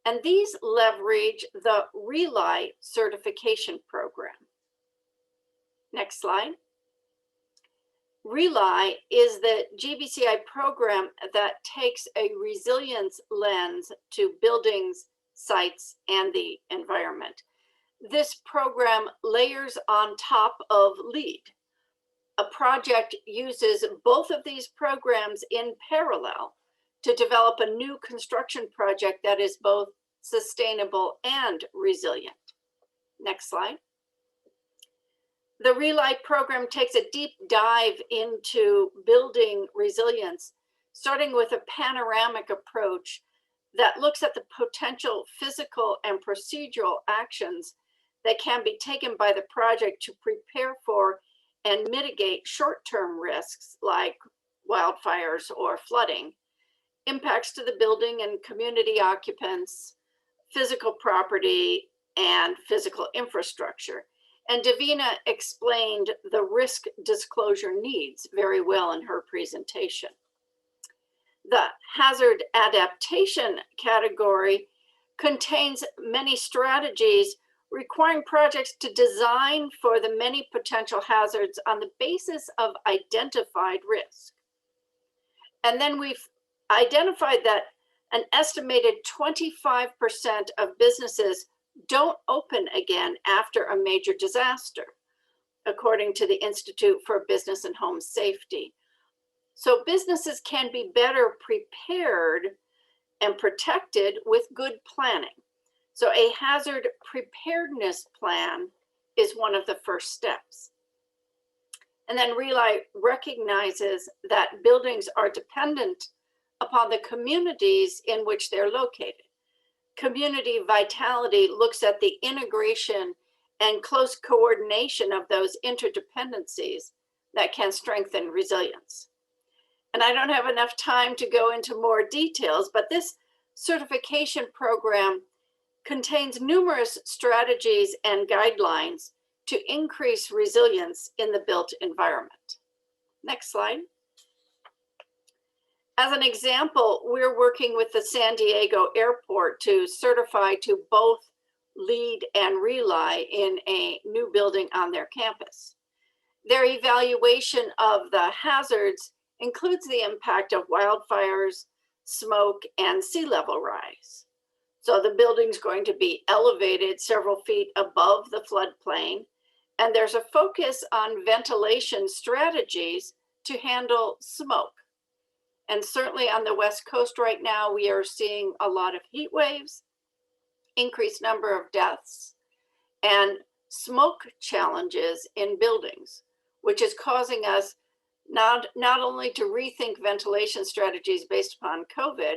And these leverage the RELI certification program. Next slide. RELI is the GBCI program that takes a resilience lens to buildings, sites, and the environment. This program layers on top of LEED. A project uses both of these programs in parallel to develop a new construction project that is both sustainable and resilient. Next slide. The RELI program takes a deep dive into building resilience, starting with a panoramic approach that looks at the potential physical and procedural actions that can be taken by the project to prepare for and mitigate short-term risks like wildfires or flooding, impacts to the building and community occupants, physical property, and physical infrastructure. And Davina explained the risk disclosure needs very well in her presentation. The hazard adaptation category contains many strategies requiring projects to design for the many potential hazards on the basis of identified risk. And then we've identified that an estimated 25% of businesses don't open again after a major disaster, according to the Institute for Business and Home Safety. So businesses can be better prepared and protected with good planning. So a hazard preparedness plan is one of the first steps. And then RELI recognizes that buildings are dependent upon the communities in which they're located. Community vitality looks at the integration and close coordination of those interdependencies that can strengthen resilience. And I don't have enough time to go into more details, but this certification program contains numerous strategies and guidelines to increase resilience in the built environment. Next slide. As an example, we're working with the San Diego Airport to certify to both LEED and RELI in a new building on their campus. Their evaluation of the hazards includes the impact of wildfires, smoke, and sea level rise. So the building's going to be elevated several feet above the floodplain, and there's a focus on ventilation strategies to handle smoke. And certainly on the West Coast right now, we are seeing a lot of heat waves, increased number of deaths, and smoke challenges in buildings, which is causing us not only to rethink ventilation strategies based upon COVID,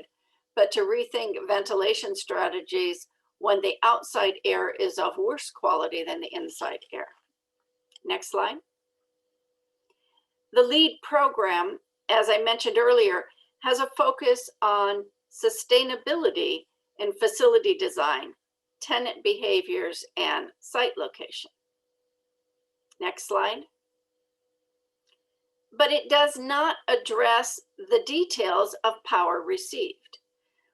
but to rethink ventilation strategies when the outside air is of worse quality than the inside air. Next slide. The LEAD program, as I mentioned earlier, has a focus on sustainability in facility design, tenant behaviors, and site location. Next slide. But it does not address the details of power received,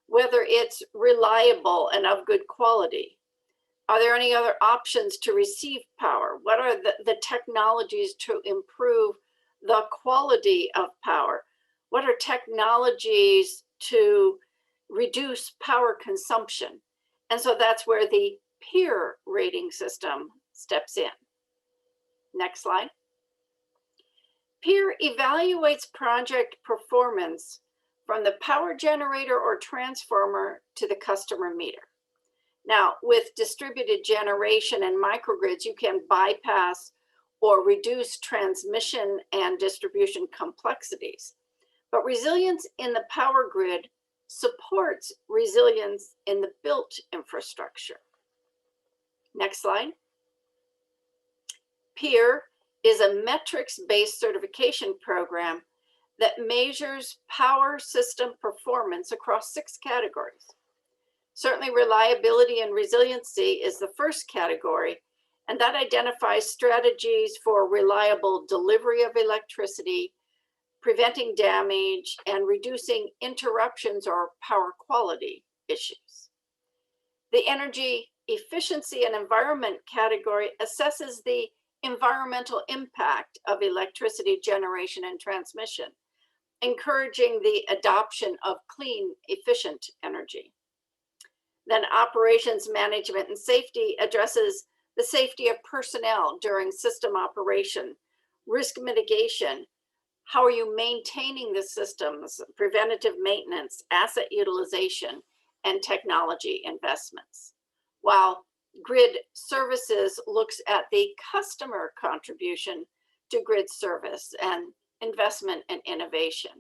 whether it's reliable and of good quality. Are there any other options to receive power? What are the technologies to improve the quality of power? What are technologies to reduce power consumption? And so that's where the peer rating system steps in. Next slide. Peer evaluates project performance from the power generator or transformer to the customer meter. Now, with distributed generation and microgrids, you can bypass or reduce transmission and distribution complexities. But resilience in the power grid supports resilience in the built infrastructure. Next slide. PEER is a metrics-based certification program that measures power system performance across 6 categories. Certainly, reliability and resiliency is the first category, and that identifies strategies for reliable delivery of electricity, preventing damage, and reducing interruptions or power quality issues. The energy efficiency and environment category assesses the environmental impact of electricity generation and transmission, encouraging the adoption of clean, efficient energy. Then operations management and safety addresses the safety of personnel during system operation, risk mitigation, how are you maintaining the systems, preventative maintenance, asset utilization, and technology investments. While grid services looks at the customer contribution to grid service and investment and innovation.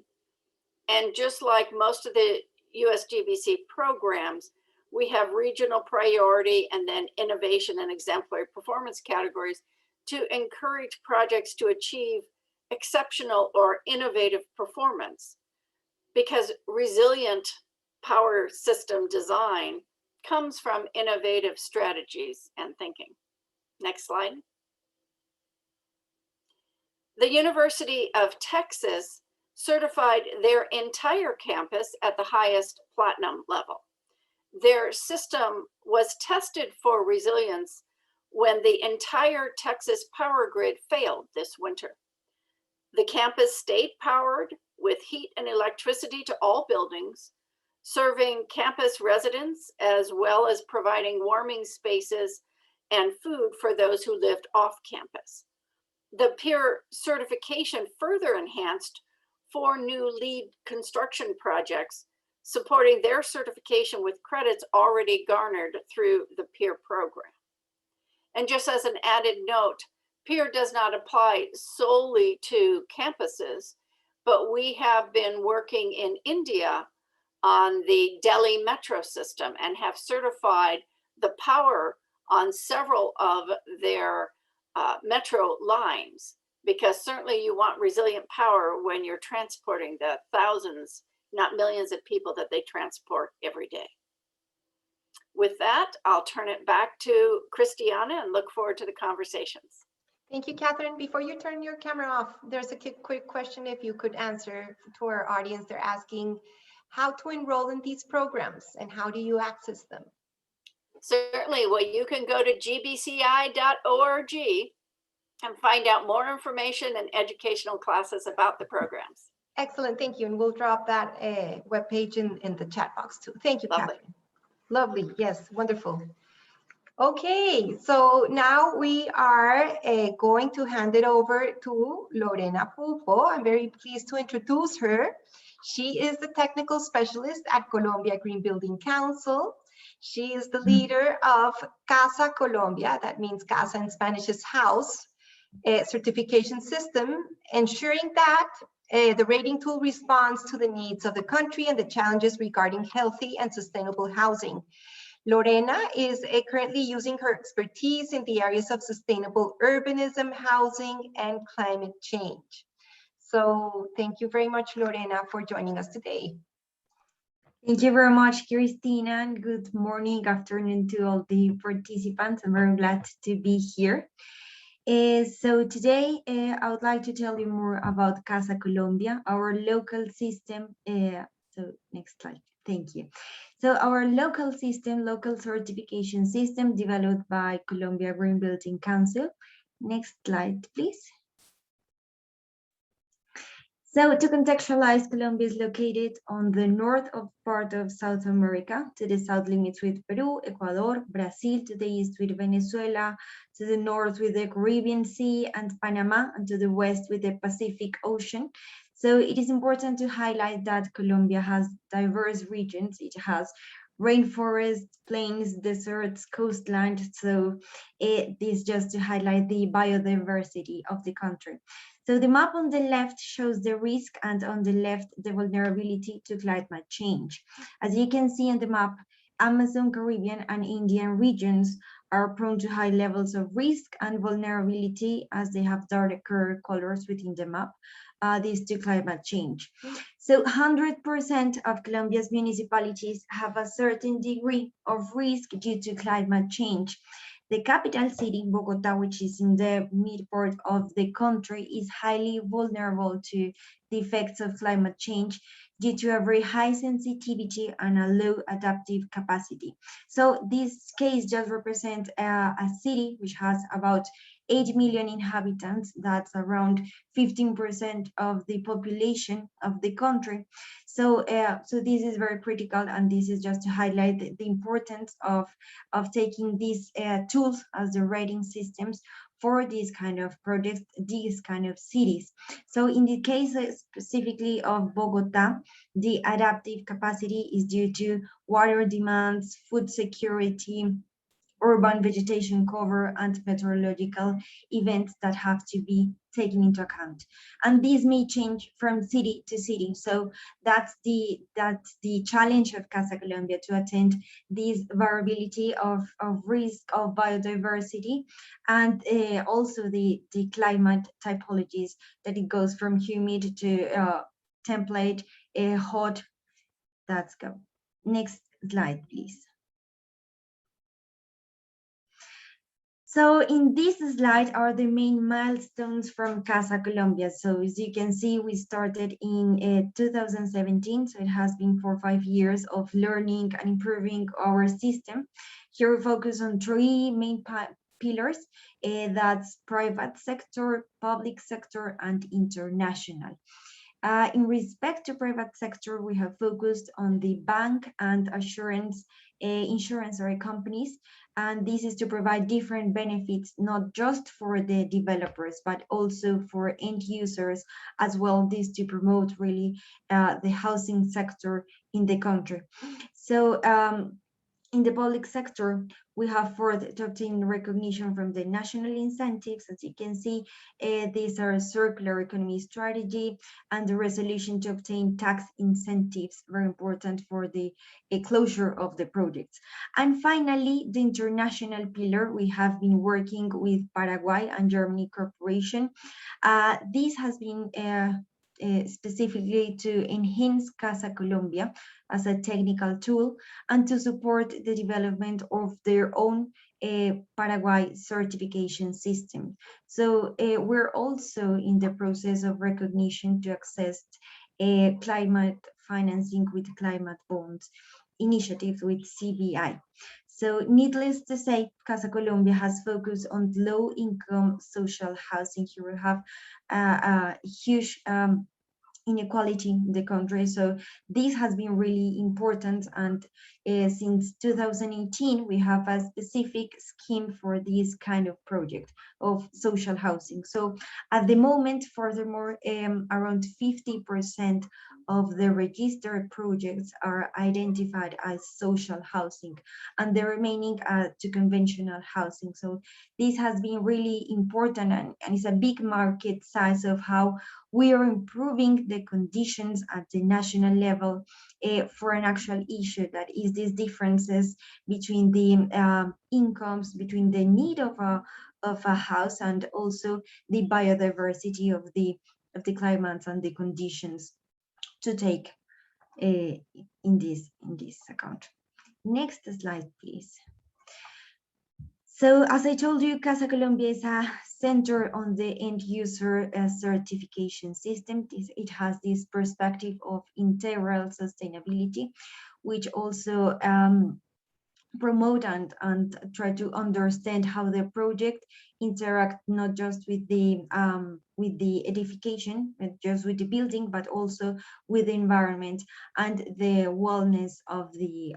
And just like most of the USGBC programs, we have regional priority and then innovation and exemplary performance categories to encourage projects to achieve exceptional or innovative performance, because resilient power system design comes from innovative strategies and thinking. Next slide. The University of Texas certified their entire campus at the highest platinum level. Their system was tested for resilience when the entire Texas power grid failed this winter. The campus stayed powered with heat and electricity to all buildings, serving campus residents as well as providing warming spaces and food for those who lived off campus. The peer certification further enhanced 4 new LEED construction projects, supporting their certification with credits already garnered through the peer program. And just as an added note, peer does not apply solely to campuses, but we have been working in India on the Delhi metro system and have certified the power on several of their metro lines, because certainly you want resilient power when you're transporting the thousands, not millions of people that they transport every day. With that, I'll turn it back to Cristina and look forward to the conversations. Thank you, Katherine. Before you turn your camera off, there's a quick question if you could answer to our audience. They're asking how to enroll in these programs and how do you access them? Certainly, well, you can go to gbci.org and find out more information and educational classes about the programs. Excellent, thank you. And we'll drop that webpage in the chat box too. Thank you, Lovely. Katherine. Lovely, yes, wonderful. Okay, so now we are going to hand it over to Lorena Pupo. I'm very pleased to introduce her. She is the technical specialist at Colombia Green Building Council. She is the leader of Casa Colombia, that means Casa in Spanish is house, certification system, ensuring that the rating tool responds to the needs of the country and the challenges regarding healthy and sustainable housing. Lorena is currently using her expertise in the areas of sustainable urbanism, housing, and climate change. So thank you very much, Lorena, for joining us today. Thank you very much, Cristina, and good morning, afternoon to all the participants. I'm very glad to be here. So today, I would like to tell you more about Casa Colombia, our local system. So next slide, thank you. So our local system, local certification system developed by Colombia Green Building Council. Next slide, please. So to contextualize, Colombia is located on the north of part of South America. To the south limits with Peru, Ecuador, Brazil, to the east with Venezuela, to the north with the Caribbean Sea and Panama, and to the west with the Pacific Ocean. So it is important to highlight that Colombia has diverse regions. It has rainforests, plains, deserts, coastline. So this just to highlight the biodiversity of the country. So the map on the left shows the risk and on the left, the vulnerability to climate change. As you can see on the map, Amazon, Caribbean, and Indian regions are prone to high levels of risk and vulnerability as they have darker colors within the map. This to climate change. So 100% of Colombia's municipalities have a certain degree of risk due to climate change. The capital city, Bogota, which is in the mid-part of the country, is highly vulnerable to the effects of climate change due to a very high sensitivity and a low adaptive capacity. So this case just represents a city which has about 8 million inhabitants. That's around 15% of the population of the country. So, so this is very critical, and this is just to highlight the importance of taking these tools as the rating systems for these kind of projects, these kind of cities. So in the case specifically of Bogota, the adaptive capacity is due to water demands, food security, urban vegetation cover, and meteorological events that have to be taken into account. And these may change from city to city. So that's the challenge of Casa Colombia, to attend this variability of risk of biodiversity, and also the climate typologies, that it goes from humid to temperate, hot. Let's go. Next slide, please. So in this slide are the main milestones from Casa Colombia. So as you can see, we started in 2017. So it has been 4 or 5 years of learning and improving our system. Here we focus on 3 main pillars. That's private sector, public sector, and international. In respect to private sector, we have focused on the bank and insurance companies, and this is to provide different benefits, not just for the developers, but also for end users as well. This to promote really the housing sector in the country. So in the public sector, we have further to obtain recognition from the national incentives. As you can see, these are a circular economy strategy and the resolution to obtain tax incentives, very important for the closure of the projects. And finally, the international pillar, we have been working with Paraguay and Germany Corporation. This has been specifically to enhance Casa Colombia as a technical tool and to support the development of their own Paraguay certification system. So we're also in the process of recognition to access climate financing with climate bonds initiatives with CBI. So needless to say, Casa Colombia has focused on low-income social housing. Here we have a huge inequality in the country. So this has been really important, and since 2018 we have a specific scheme for this kind of project of social housing. So at the moment, furthermore, around 50% of the registered projects are identified as social housing, and the remaining to conventional housing. So this has been really important, and it's a big market size of how we are improving the conditions at the national level for an actual issue, that is these differences between the incomes, between the need of a house, and also the biodiversity of the climate and the conditions to take in this account. Next slide, please. So as I told you, Casa Colombia is a center on the end user certification system. It has this perspective of integral sustainability, which also promote and try to understand how the project interact not just with the edification, just with the building, but also with the environment and the wellness of the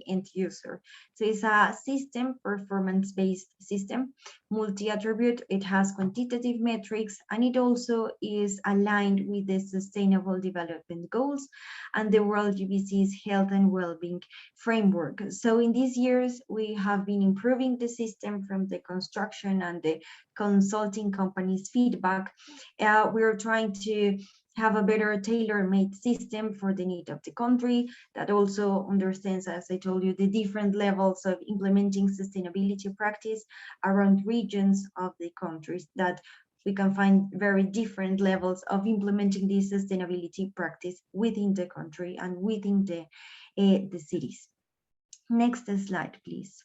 end user. So it's a system, performance-based system, multi-attribute. It has quantitative metrics, and it also is aligned with the Sustainable Development Goals and the World GBC's Health and Wellbeing Framework. So in these years, we have been improving the system from the construction and the consulting companies' feedback. We are trying to have a better tailor-made system for the need of the country that also understands, as I told you, the different levels of implementing sustainability practice around regions of the countries, that we can find very different levels of implementing this sustainability practice within the country and within the cities. Next slide, please.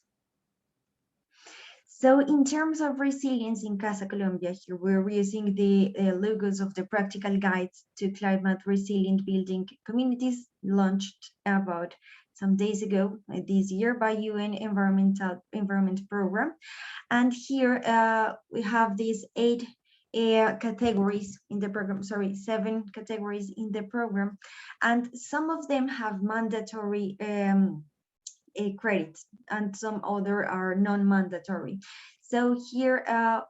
So in terms of resilience in Casa Colombia, here we're using the logos of the practical guides to climate resilient building communities, launched about some days ago this year by UN Environment Program. And here we have these 8 categories in the program, 7 categories in the program, and some of them have mandatory credits and some other are non-mandatory. So here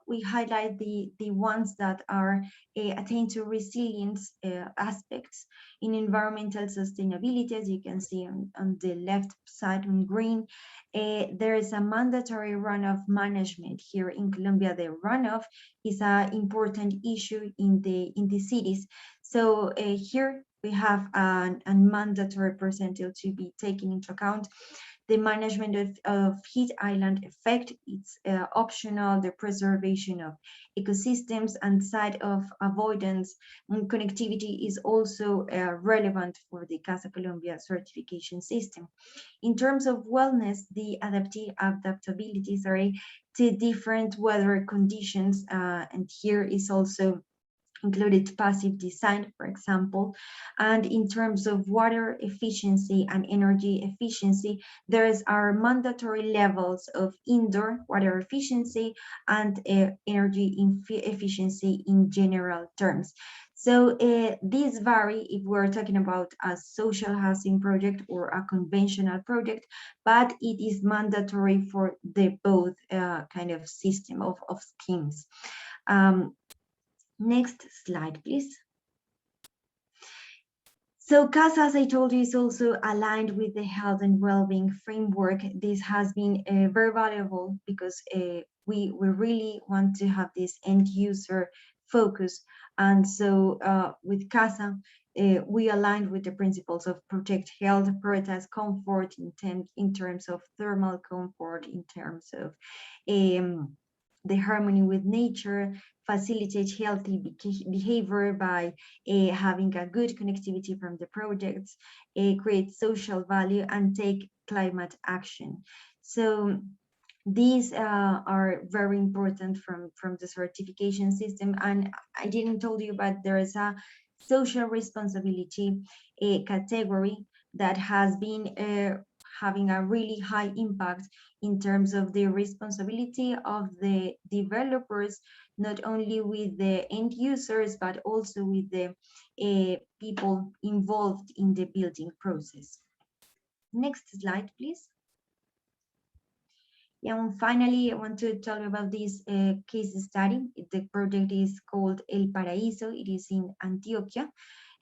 we highlight the ones that are attained to resilience aspects in environmental sustainability. As you can see on the left side in green, there is a mandatory runoff management. Here in Colombia, the runoff is an important issue in the cities. So here we have a mandatory percentile to be taken into account. The management of heat island effect, it's optional. The preservation of ecosystems and site of avoidance and connectivity is also relevant for the Casa Colombia certification system. In terms of wellness, the adaptability to different weather conditions, and here is also included passive design, for example. And in terms of water efficiency and energy efficiency, there are mandatory levels of indoor water efficiency and energy efficiency in general terms. So these vary if we're talking about a social housing project or a conventional project, but it is mandatory for the both kind of system of schemes. Next slide, please. So Casa, as I told you, is also aligned with the health and well-being framework. This has been very valuable because we really want to have this end user focus. And so with Casa, we aligned with the principles of protect health, prioritize comfort in terms of thermal comfort, in terms of the harmony with nature, facilitate healthy behavior by having a good connectivity from the projects, create social value, and take climate action. So these are very important from the certification system. And I didn't tell you, but there is a social responsibility category that has been having a really high impact in terms of the responsibility of the developers, not only with the end users, but also with the people involved in the building process. Next slide, please. Yeah, and finally, I want to tell you about this case study. The project is called El Paraíso. It is in Antioquia,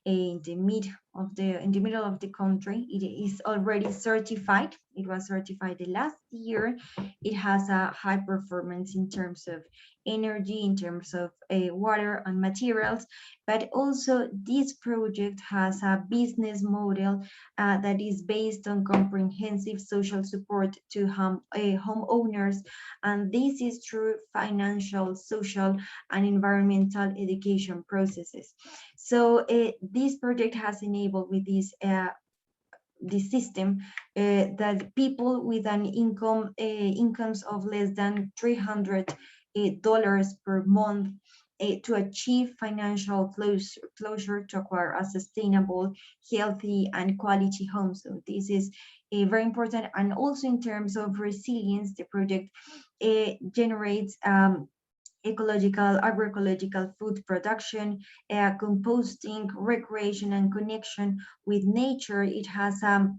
in the middle of the country. It is already certified. It was certified last year. It has a high performance in terms of energy, in terms of water and materials, but also this project has a business model that is based on comprehensive social support to homeowners, and this is through financial, social, and environmental education processes. So this project has enabled with this system that people with an incomes of less than $300 per month to achieve financial closure to acquire a sustainable, healthy, and quality home. So this is very important. And also in terms of resilience, the project generates agroecological food production, composting, recreation, and connection with nature. It has a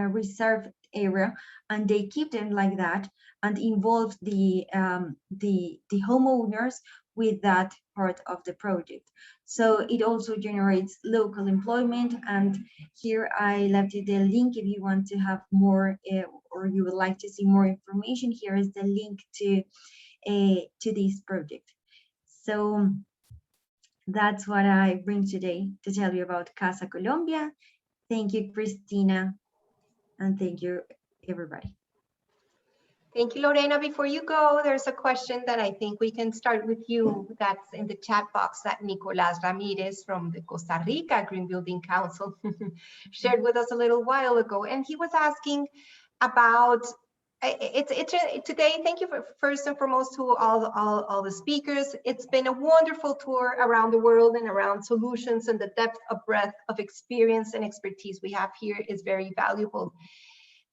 reserved area, and they keep them like that and involve the homeowners with that part of the project. So it also generates local employment, and here I left you the link if you want to have more or you would like to see more information. Here is the link to this project. So that's what I bring today to tell you about Casa Colombia. Thank you, Cristina, and thank you, everybody. Thank you, Lorena. Before you go, there's a question that I think we can start with you. That's in the chat box that Nicolas Ramirez from the Costa Rica Green Building Council shared with us a little while ago. And he was asking about, today, thank you first and foremost to all the speakers. It's been a wonderful tour around the world and around solutions, and the depth of breadth of experience and expertise we have here is very valuable.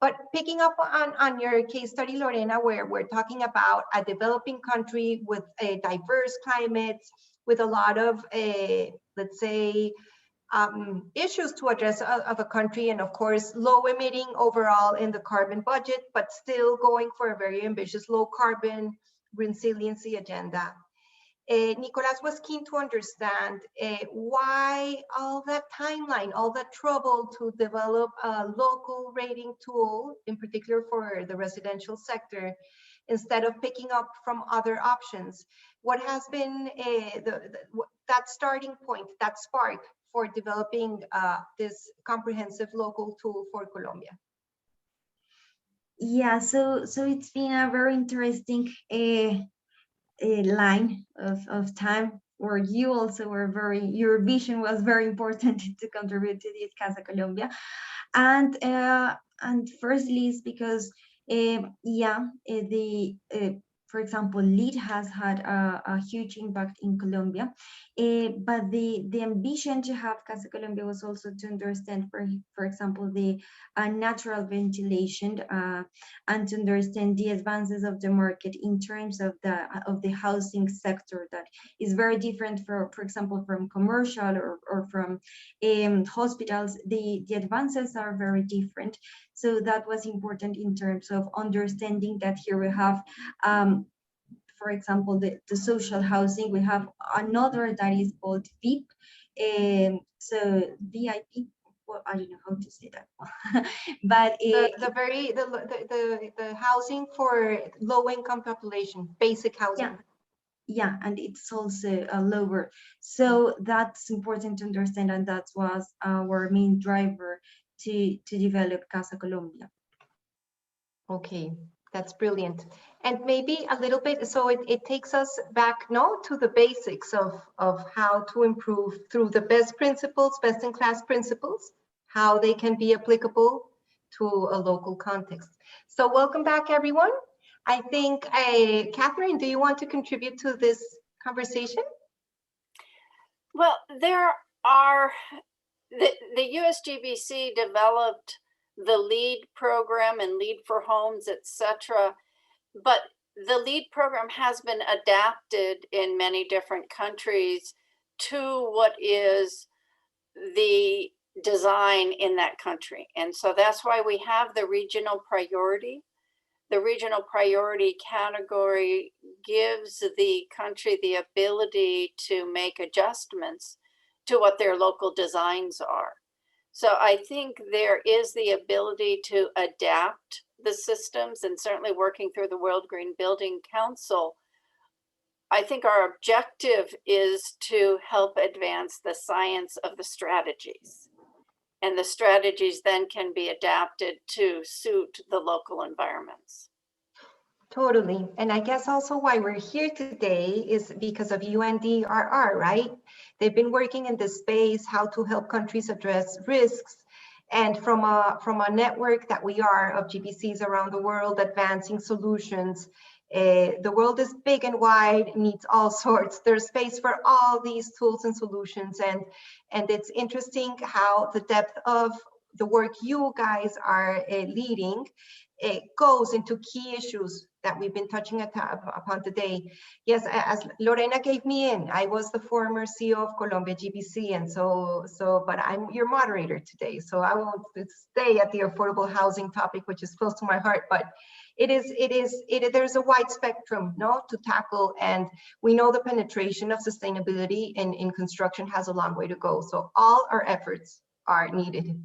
But picking up on your case study, Lorena, where we're talking about a developing country with a diverse climate, with a lot of, let's say, issues to address of a country, and of course, low emitting overall in the carbon budget, but still going for a very ambitious low carbon resiliency agenda. Nicolas was keen to understand why all that timeline, all that trouble to develop a local rating tool, in particular for the residential sector, instead of picking up from other options. What has been that starting point, that spark for developing this comprehensive local tool for Colombia? Yeah, so it's been a very interesting line of time where you also were your vision was very important to contribute to this Casa Colombia. And firstly is because for example, LEED has had a huge impact in Colombia, but the ambition to have Casa Colombia was also to understand, for example, the natural ventilation and to understand the advances of the market in terms of the housing sector that is very different, for example, from commercial or from hospitals. The advances are very different. So that was important in terms of understanding that here we have, for example, the social housing. We have another that is called VIP. So VIP, well, I don't know how to say that, but the housing for low-income population, basic housing. Yeah, and it's also lower. So that's important to understand, and that was our main driver to develop Casa Colombia. Okay, that's brilliant. And maybe a little bit, so it takes us back now to the basics of how to improve through the best principles, best-in-class principles, how they can be applicable to a local context. So welcome back, everyone. I think, Katherine, do you want to contribute to this conversation? Well, there are, the USGBC developed the LEAD program and LEAD for Homes, etc. But the LEAD program has been adapted in many different countries to what is the design in that country. And so that's why we have the regional priority. The regional priority category gives the country the ability to make adjustments to what their local designs are. So I think there is the ability to adapt the systems, and certainly working through the World Green Building Council, I think our objective is to help advance the science of the strategies. And the strategies then can be adapted to suit the local environments. Totally. And I guess also why we're here today is because of UNDRR, right? They've been working in this space, how to help countries address risks. And from a network that we are of GBCs around the world advancing solutions, the world is big and wide, needs all sorts. There's space for all these tools and solutions. And it's interesting how the depth of the work you guys are leading, it goes into key issues that we've been touching upon today. Yes, as Lorena gave me in, I was the former CEO of Colombia GBC, and but I'm your moderator today, so I won't stay at the affordable housing topic, which is close to my heart, but there's a wide spectrum, no, to tackle, and we know the penetration of sustainability in construction has a long way to go, so all our efforts are needed.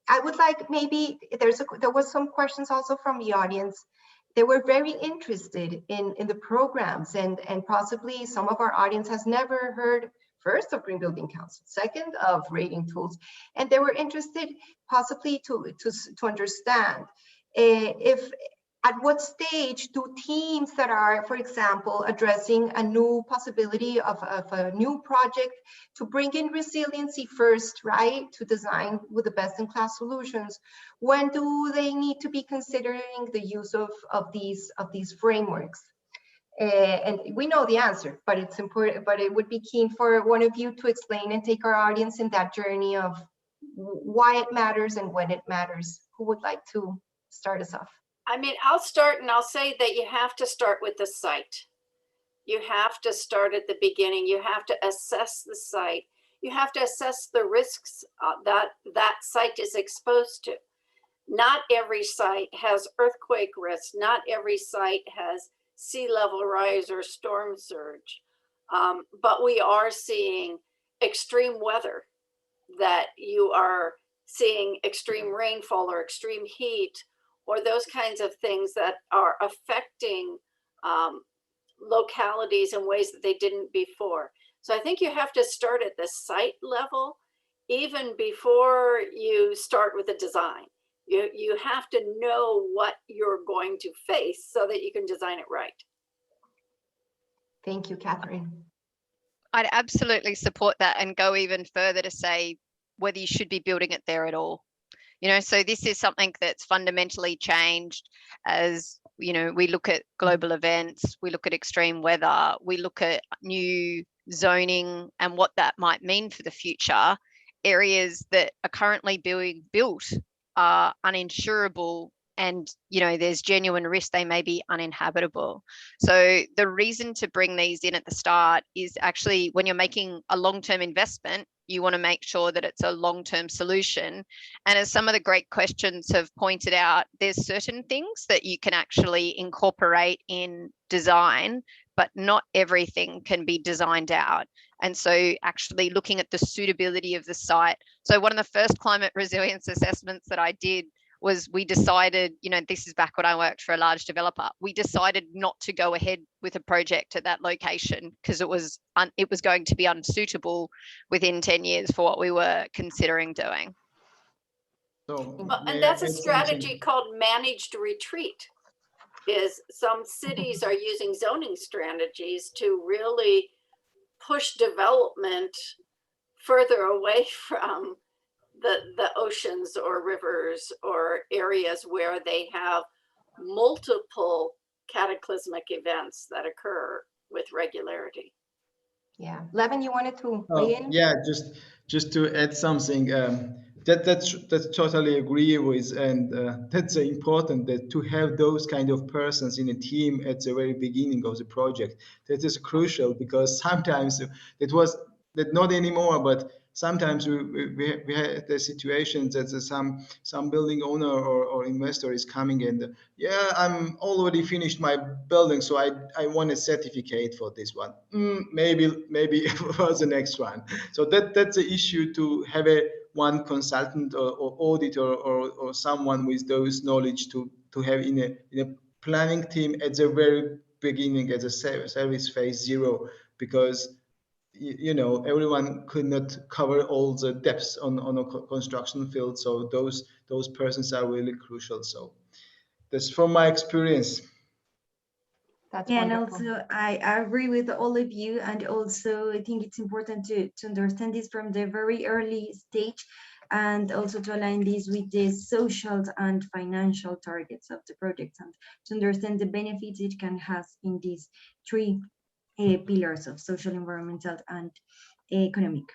I would like, maybe there was some questions also from the audience. They were very interested in the programs, and possibly some of our audience has never heard first of Green Building Council, second of rating tools, and they were interested possibly to understand if at what stage do teams that are, for example, addressing a new possibility of a new project to bring in resiliency first, right, to design with the best-in-class solutions, when do they need to be considering the use of these frameworks? And we know the answer, but it's important, but it would be keen for one of you to explain and take our audience in that journey of why it matters and when it matters. Who would like to start us off? I mean, I'll start, and I'll say that you have to start with the site. You have to start at the beginning. You have to assess the site. You have to assess the risks that site is exposed to. Not every site has earthquake risk. Not every site has sea level rise or storm surge. But we are seeing extreme weather, that you are seeing extreme rainfall or extreme heat, or those kinds of things that are affecting localities in ways that they didn't before. So I think you have to start at the site level, even before you start with the design. You have to know what you're going to face so that you can design it right. Thank you, Katherine. I'd absolutely support that and go even further to say whether you should be building it there at all. You know, so this is something that's fundamentally changed as, you know, we look at global events, we look at extreme weather, we look at new zoning and what that might mean for the future. Areas that are currently being built are uninsurable, and, you know, there's genuine risk they may be uninhabitable. So the reason to bring these in at the start is actually when you're making a long-term investment, you want to make sure that it's a long-term solution. And as some of the great questions have pointed out, there's certain things that you can actually incorporate in design, but not everything can be designed out. And so actually looking at the suitability of the site. So one of the first climate resilience assessments that I did was we decided, you know, this is back when I worked for a large developer, we decided not to go ahead with a project at that location because it was going to be unsuitable within 10 years for what we were considering doing. So, and that's a strategy called managed retreat. Is some cities are using zoning strategies to really push development further away from the oceans or rivers or areas where they have multiple cataclysmic events that occur with regularity. Yeah, Levan, you wanted to weigh in? Yeah, just to add something. That's totally agree with, and that's important that to have those kind of persons in a team at the very beginning of the project. That is crucial, because sometimes that not anymore, but sometimes we had the situations that some building owner or investor is coming and yeah, I'm already finished my building, so I want a certificate for this one. Maybe for the next one. So that's the issue, to have one consultant or auditor or someone with those knowledge to have in a planning team at the very beginning, at the service phase 0, because you know, everyone could not cover all the depths on a construction field. So those persons are really crucial. So that's from my experience. That's Yeah, and wonderful. also I agree with all of you, and also I think it's important to understand this from the very early stage, and also to align this with the social and financial targets of the project, and to understand the benefits it can have in these three pillars of social, environmental, and economic.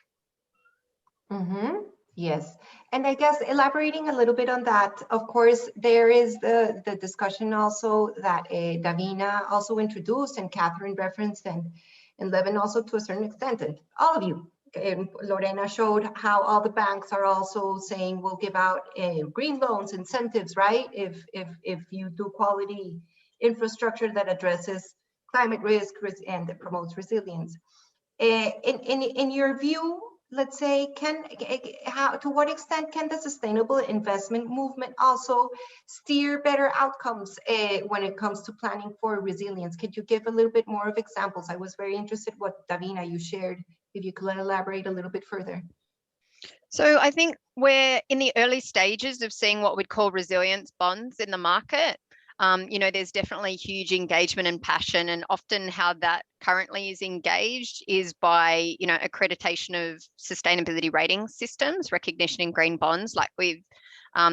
Yes, and I guess elaborating a little bit on that, of course, there is the discussion also that Davina also introduced, and Katherine referenced, and Levan also to a certain extent, and all of you. And Lorena showed how all the banks are also saying we'll give out green loans, incentives, right? If you do quality infrastructure that addresses climate risk and that promotes resilience. In your view, let's say, to what extent can the sustainable investment movement also steer better outcomes when it comes to planning for resilience? Could you give a little bit more of examples? I was very interested what Davina you shared, if you could elaborate a little bit further. So I think we're in the early stages of seeing what we'd call resilience bonds in the market. You know, there's definitely huge engagement and passion, and often how that currently is engaged is by, you know, accreditation of sustainability rating systems, recognition in green bonds, like we've,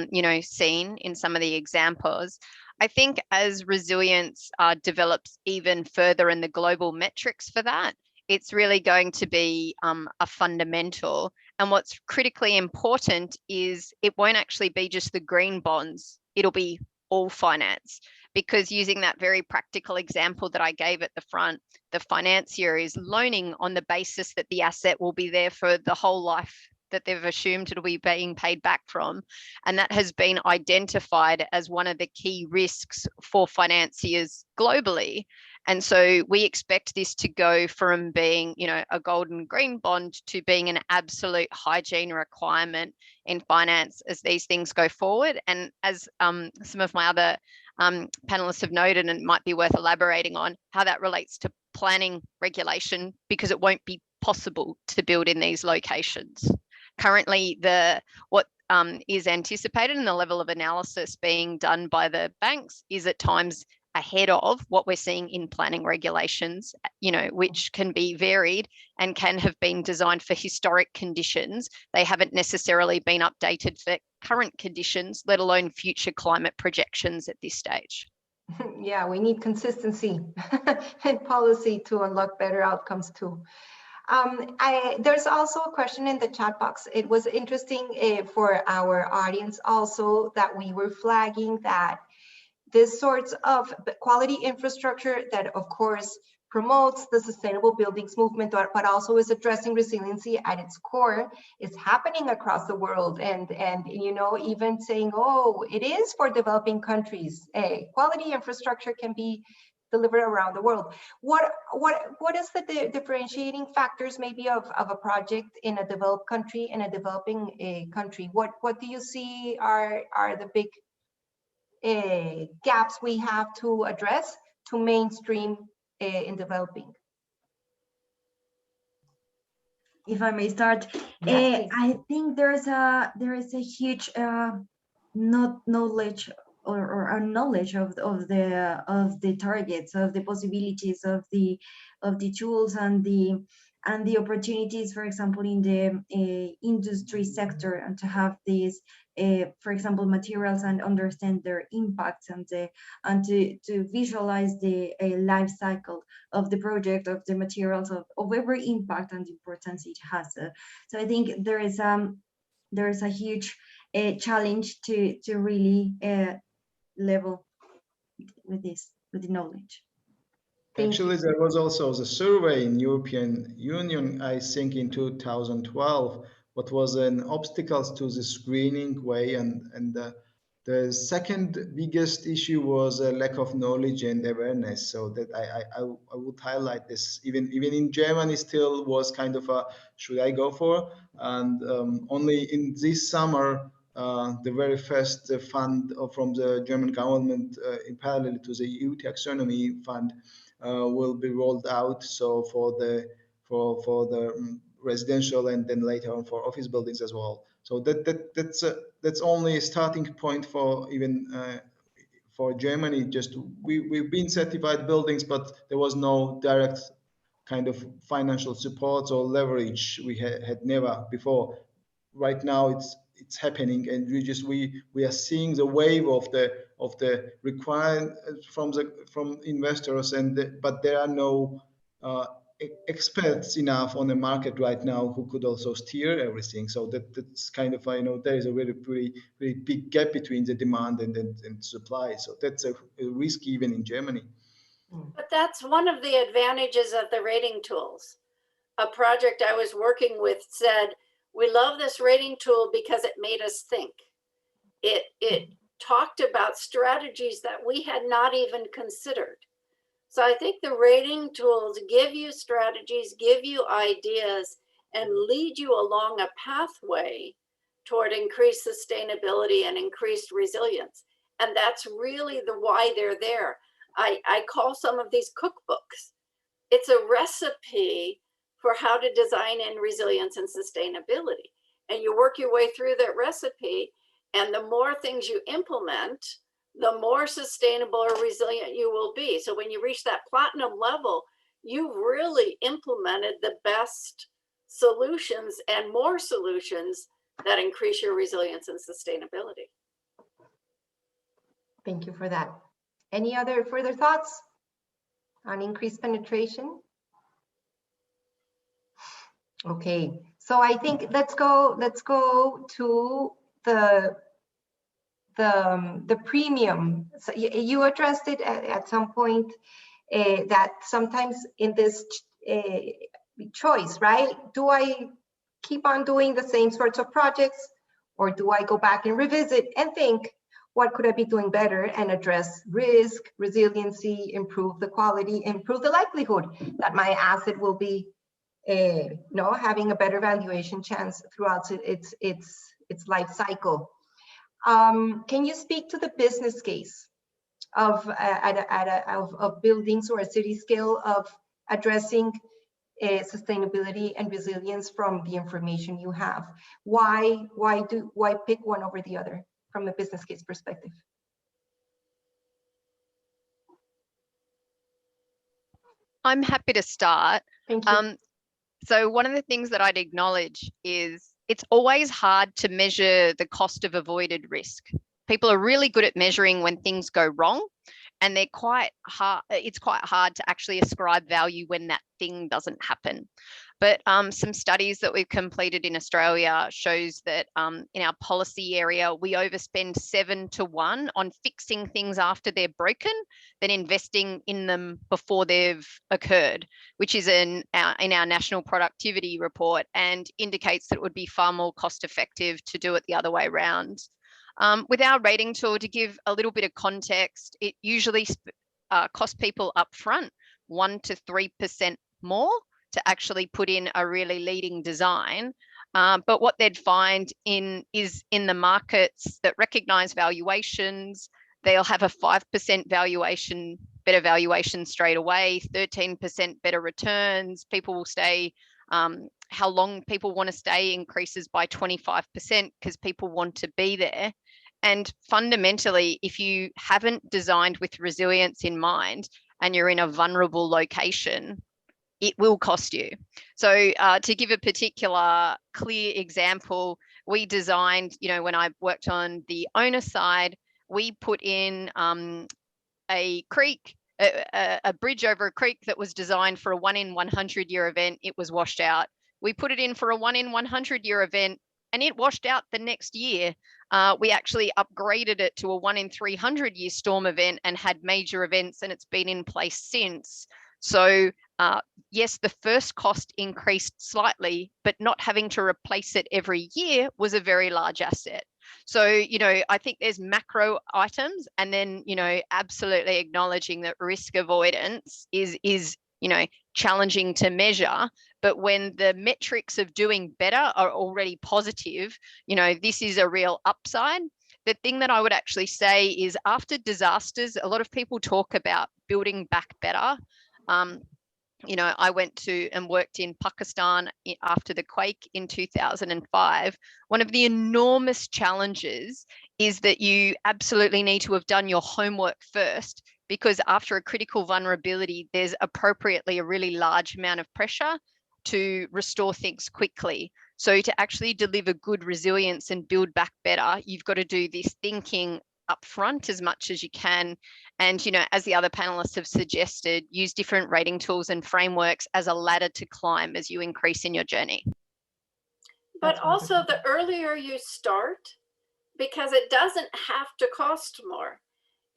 you know, seen in some of the examples. I think as resilience develops even further in the global metrics for that, it's really going to be a fundamental. And what's critically important is it won't actually be just the green bonds, it'll be all finance, because using that very practical example that I gave at the front, the financier is loaning on the basis that the asset will be there for the whole life that they've assumed it'll be being paid back from. And that has been identified as one of the key risks for financiers globally. And so we expect this to go from being, you know, a golden green bond to being an absolute hygiene requirement in finance as these things go forward. And as some of my other panelists have noted, and it might be worth elaborating on how that relates to planning regulation, because it won't be possible to build in these locations. Currently, what is anticipated and the level of analysis being done by the banks is at times ahead of what we're seeing in planning regulations, you know, which can be varied and can have been designed for historic conditions. They haven't necessarily been updated for current conditions, let alone future climate projections at this stage. Yeah, we need consistency and policy to unlock better outcomes too. There's also a question in the chat box. It was interesting for our audience also that we were flagging that this sorts of quality infrastructure that of course promotes the sustainable buildings movement, but also is addressing resiliency at its core, is happening across the world. And you know, even saying, oh, it is for developing countries. Quality infrastructure can be delivered around the world. What is the differentiating factors maybe of a project in a developed country and a developing country? What do you see are the big gaps we have to address to mainstream in developing? If I may start, Yes, I think there is a huge not knowledge or a knowledge of the targets, of the possibilities, of the tools and the opportunities, for example, in the industry sector, and to have these, for example, materials and understand their impacts, and to visualize the life cycle of the project, of the materials, of every impact and importance it has. So I think there is there's a huge challenge to really level with this, with the knowledge. Actually, there was also the survey in European Union, I think in 2012, what was an obstacles to the screening way, and the second biggest issue was a lack of knowledge and awareness. So that I would highlight this. Even in Germany, still was kind of a should I go for? And only in this summer, the very first fund from the German government, in parallel to the EU taxonomy fund, will be rolled out. So for the residential and then later on for office buildings as well. So that's only a starting point for even for Germany. Just we've been certified buildings, but there was no direct kind of financial support or leverage we had never before. Right now it's happening, and we are seeing the wave of the requirement from investors, but there are no experts enough on the market right now who could also steer everything. So that's kind of, there is a very big gap between the demand and supply. So that's a risk even in Germany. But that's one of the advantages of the rating tools. A project I was working with said, we love this rating tool because it made us think. It talked about strategies that we had not even considered. So I think the rating tools give you strategies, give you ideas, and lead you along a pathway toward increased sustainability and increased resilience. And that's really the why they're there. I call some of these cookbooks. It's a recipe for how to design in resilience and sustainability. And you work your way through that recipe, and the more things you implement, the more sustainable or resilient you will be. So when you reach that platinum level, you've really implemented the best solutions and more solutions that increase your resilience and sustainability. Thank you for that. Any other further thoughts on increased penetration? Okay, so I think let's go to the premium. So you addressed it at some point, that sometimes in this choice, right? Do I keep on doing the same sorts of projects, or do I go back and revisit and think, what could I be doing better, and address risk, resiliency, improve the quality, improve the likelihood that my asset will be having a better valuation chance throughout its life cycle. Can you speak to the business case of buildings or a city scale of addressing sustainability and resilience from the information you have? Why pick one over the other from a business case perspective? I'm happy to start. Thank you. So one of the things that I'd acknowledge is it's always hard to measure the cost of avoided risk. People are really good at measuring when things go wrong, and they're quite hard. It's quite hard to actually ascribe value when that thing doesn't happen. But some studies that we've completed in Australia shows that in our policy area, we overspend 7-to-1 on fixing things after they're broken than investing in them before they've occurred, which is in our national productivity report, and indicates that it would be far more cost effective to do it the other way around. With our rating tool, to give a little bit of context, it usually costs people upfront 1 to 3% more to actually put in a really leading design. But what they'd find is in the markets that recognize valuations, they'll have a 5% valuation, better valuation straight away, 13% better returns. People will stay, how long people want to stay increases by 25% because people want to be there. And fundamentally, if you haven't designed with resilience in mind and you're in a vulnerable location, it will cost you. So to give a particular clear example, we designed, when I worked on the owner side, we put in a creek, a bridge over a creek that was designed for a 1 in 100 year event. It was washed out. We put it in for a 1 in 100 year event. and it washed out the next year. We actually upgraded it to a 1 in 300 year storm event and had major events, and it's been in place since. So yes, the first cost increased slightly, but not having to replace it every year was a very large asset. So, you know, I think there's macro items, and then, you know, absolutely acknowledging that risk avoidance is, you know, challenging to measure. But when the metrics of doing better are already positive, you know, this is a real upside. The thing that I would actually say is, after disasters, a lot of people talk about building back better. You know, I went to and worked in Pakistan after the quake in 2005. One of the enormous challenges is that you absolutely need to have done your homework first, because after a critical vulnerability, there's appropriately a really large amount of pressure to restore things quickly. So to actually deliver good resilience and build back better, you've got to do this thinking upfront as much as you can. And, you know, as the other panelists have suggested, use different rating tools and frameworks as a ladder to climb as you increase in your journey. But also, the earlier you start, because it doesn't have to cost more.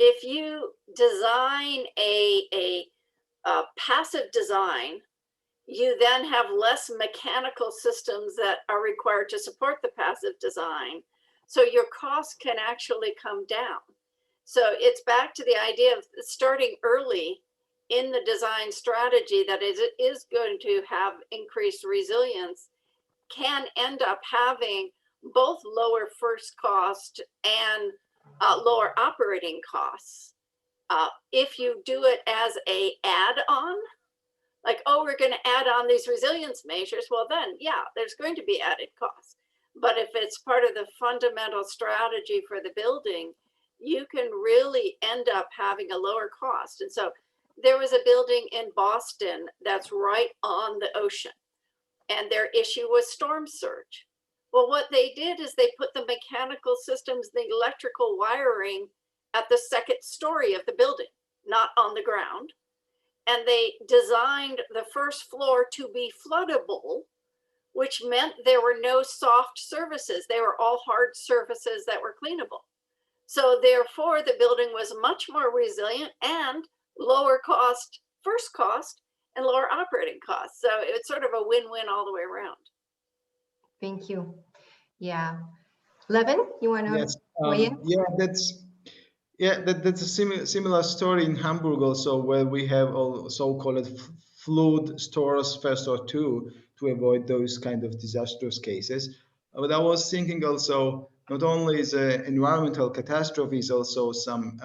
If you design a passive design, you then have less mechanical systems that are required to support the passive design. So your costs can actually come down. So it's back to the idea of starting early in the design strategy that is going to have increased resilience, can end up having both lower first cost and lower operating costs. If you do it as a add-on, like, oh, we're going to add on these resilience measures, well then, yeah, there's going to be added costs. But if it's part of the fundamental strategy for the building, you can really end up having a lower cost. And so there was a building in Boston that's right on the ocean, and their issue was storm surge. Well, what they did is they put the mechanical systems, the electrical wiring at the second story of the building, not on the ground. And they designed the first floor to be floodable, which meant there were no soft surfaces. They were all hard surfaces that were cleanable. So therefore, the building was much more resilient and lower cost, first cost, and lower operating costs. So it's sort of a win-win all the way around. Thank you. Yeah. Levan, you want to Yes, weigh in? that's a similar story in Hamburg also, where we have all so-called flood stores first or two to avoid those kind of disastrous cases. But I was thinking also, not only is environmental catastrophes, also some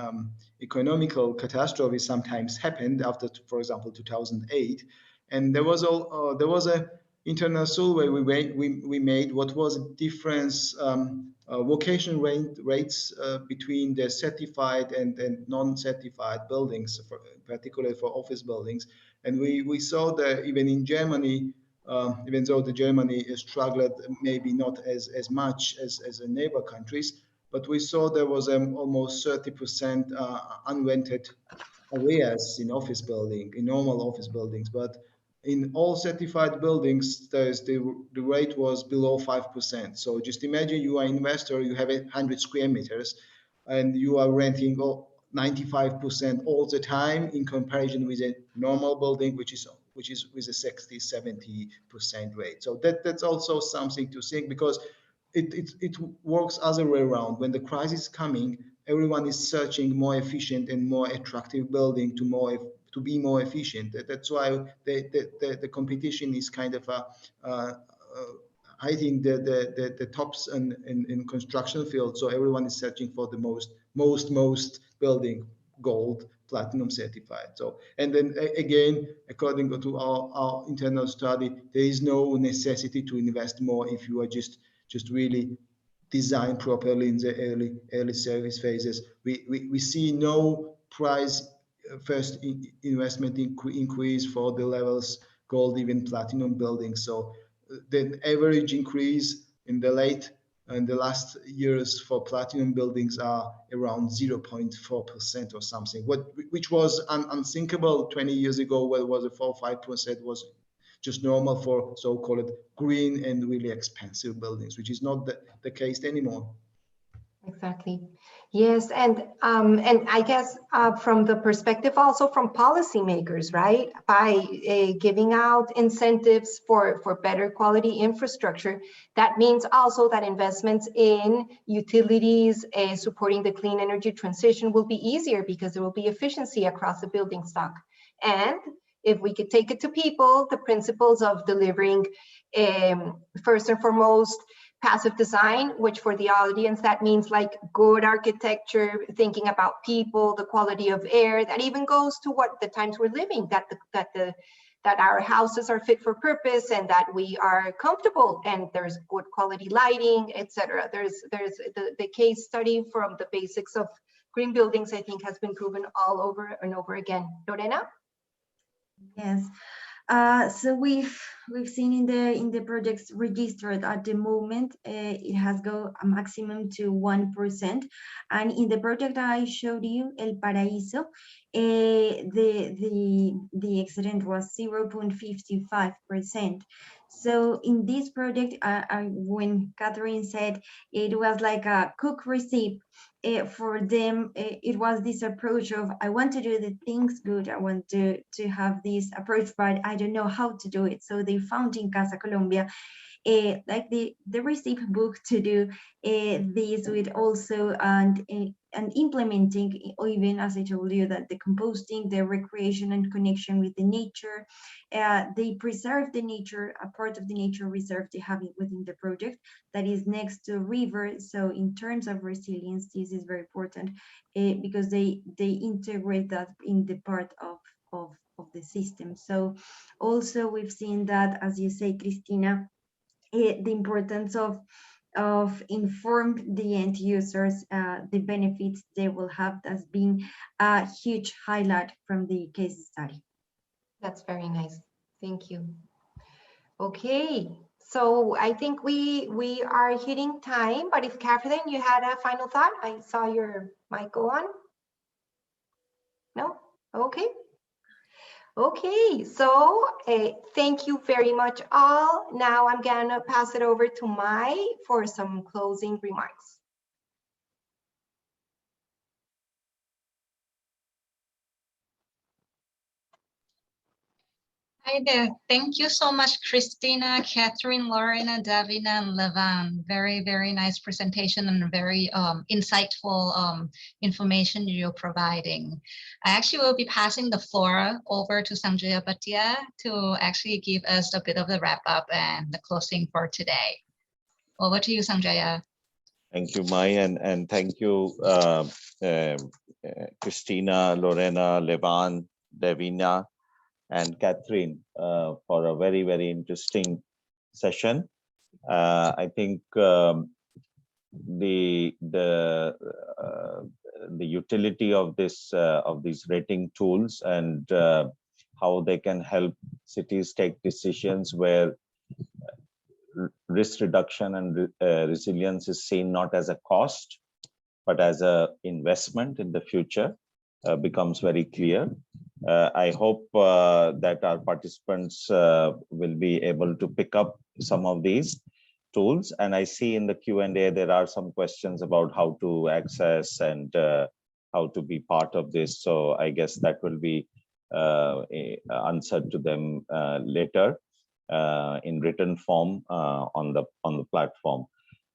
economical catastrophes sometimes happened after, for example, 2008. And there was a internal survey we made. What was the difference vocation rates between the certified and non-certified buildings, particularly for office buildings. And we saw that even in Germany, even though the Germany struggled maybe not as much as the neighbor countries, but we saw there was almost 30% unrented areas in office building, in normal office buildings. But in all certified buildings, the rate was below 5%. So just imagine you are an investor, you have 100 square meters, and you are renting 95% all the time in comparison with a normal building, which is with a 60-70% rate. So that's also something to think, because it works other way around. When the crisis is coming, everyone is searching more efficient and more attractive building to be more efficient. That's why the competition is kind of hitting the tops in construction field. So everyone is searching for the most building gold, platinum certified. So, and then again, according to our internal study, there is no necessity to invest more if you are just really designed properly in the early service phases. We see no price first investment increase for the levels gold, even platinum buildings. So the average increase in the last years for platinum buildings are around 0.4% or something, which was unthinkable 20 years ago, where it was a 4-5% was just normal for so-called green and really expensive buildings, which is not the case anymore. Exactly. Yes, and I guess from the perspective also from policymakers, right? By giving out incentives for better quality infrastructure, that means also that investments in utilities supporting the clean energy transition will be easier because there will be efficiency across the building stock. And if we could take it to people, the principles of delivering first and foremost passive design, which for the audience, that means like good architecture, thinking about people, the quality of air, that even goes to what the times we're living, that our houses are fit for purpose and that we are comfortable and there's good quality lighting, etc. There's the case study from the basics of green buildings, I think, has been proven all over and over again. Lorena? Yes. So we've seen in the projects registered at the moment, it has go a maximum to 1%, and in the project I showed you, El Paraíso, the excellent was 0.55%. So in this project, when Katherine said it was like a cook recipe, for them, it was this approach of, I want to do the things good, I want to have this approach, but I don't know how to do it. So they found in Casa Colombia like the recipe book to do this with also, and implementing, even as I told you, that the composting, the recreation and connection with the nature, they preserve the nature, a part of the nature reserve they have within the project that is next to a river. So in terms of resilience, this is very important because they integrate that in the part of the system. So also we've seen that, as you say, Cristina, the importance of inform the end users, the benefits they will have, has been a huge highlight from the case study. That's very nice. Thank you. Okay, so I think we are hitting time, but if Katherine, you had a final thought, I saw your mic go on. No? Okay. Okay, so thank you very much all. Now I'm gonna pass it over to Mai for some closing remarks. Hi there. Thank you so much, Cristina, Katherine, Lorena, Davina, and Levan. Very, very nice presentation and very insightful information you're providing. I actually will be passing the floor over to Sanjaya Bhatia to actually give us a bit of the wrap up and the closing for today. Over to you, Sanjaya. Thank you, Mai, and thank you, Cristina, Lorena, Levan, Davina, and Katherine for a very, very interesting session. I think the utility of these rating tools and how they can help cities take decisions where risk reduction and resilience is seen not as a cost but as an investment in the future becomes very clear. I hope that our participants will be able to pick up some of these tools. And I see in the Q&A there are some questions about how to access and how to be part of this. So I guess that will be answered to them later in written form on the platform.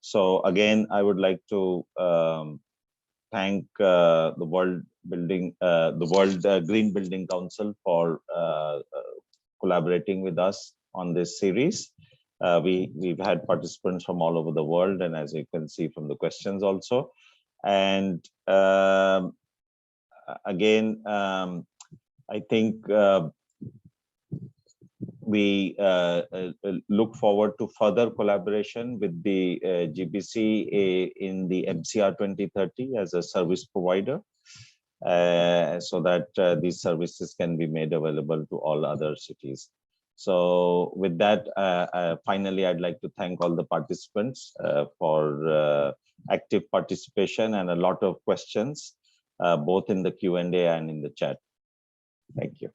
So again, I would like to thank the World Green Building Council for collaborating with us on this series. We've had participants from all over the world, and as you can see from the questions also. And again, I think we look forward to further collaboration with the GBCA in the MCR 2030 as a service provider, so that these services can be made available to all other cities. So with that, finally, I'd like to thank all the participants for active participation and a lot of questions, both in the Q&A and in the chat. Thank you.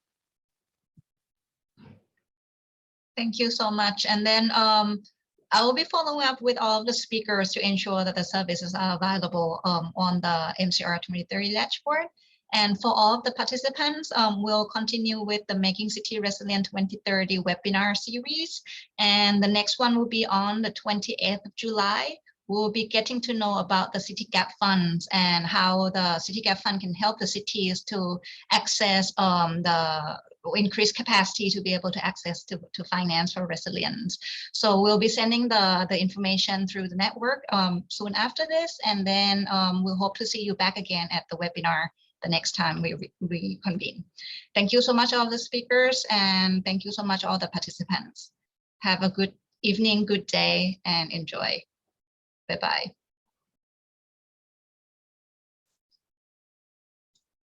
Thank you so much. And then I will be following up with all of the speakers to ensure that the services are available on the MCR 2030 dashboard. And for all of the participants, we'll continue with the Making City Resilient 2030 webinar series. And the next one will be on the 28th of July. We'll be getting to know about the City Gap funds and how the City Gap fund can help the cities to access the increased capacity to be able to access to finance for resilience. So we'll be sending the information through the network soon after this, and then we'll hope to see you back again at the webinar the next time we convene. Thank you so much, all the speakers, and thank you so much, all the participants. Have a good evening, good day, and enjoy. Bye-bye.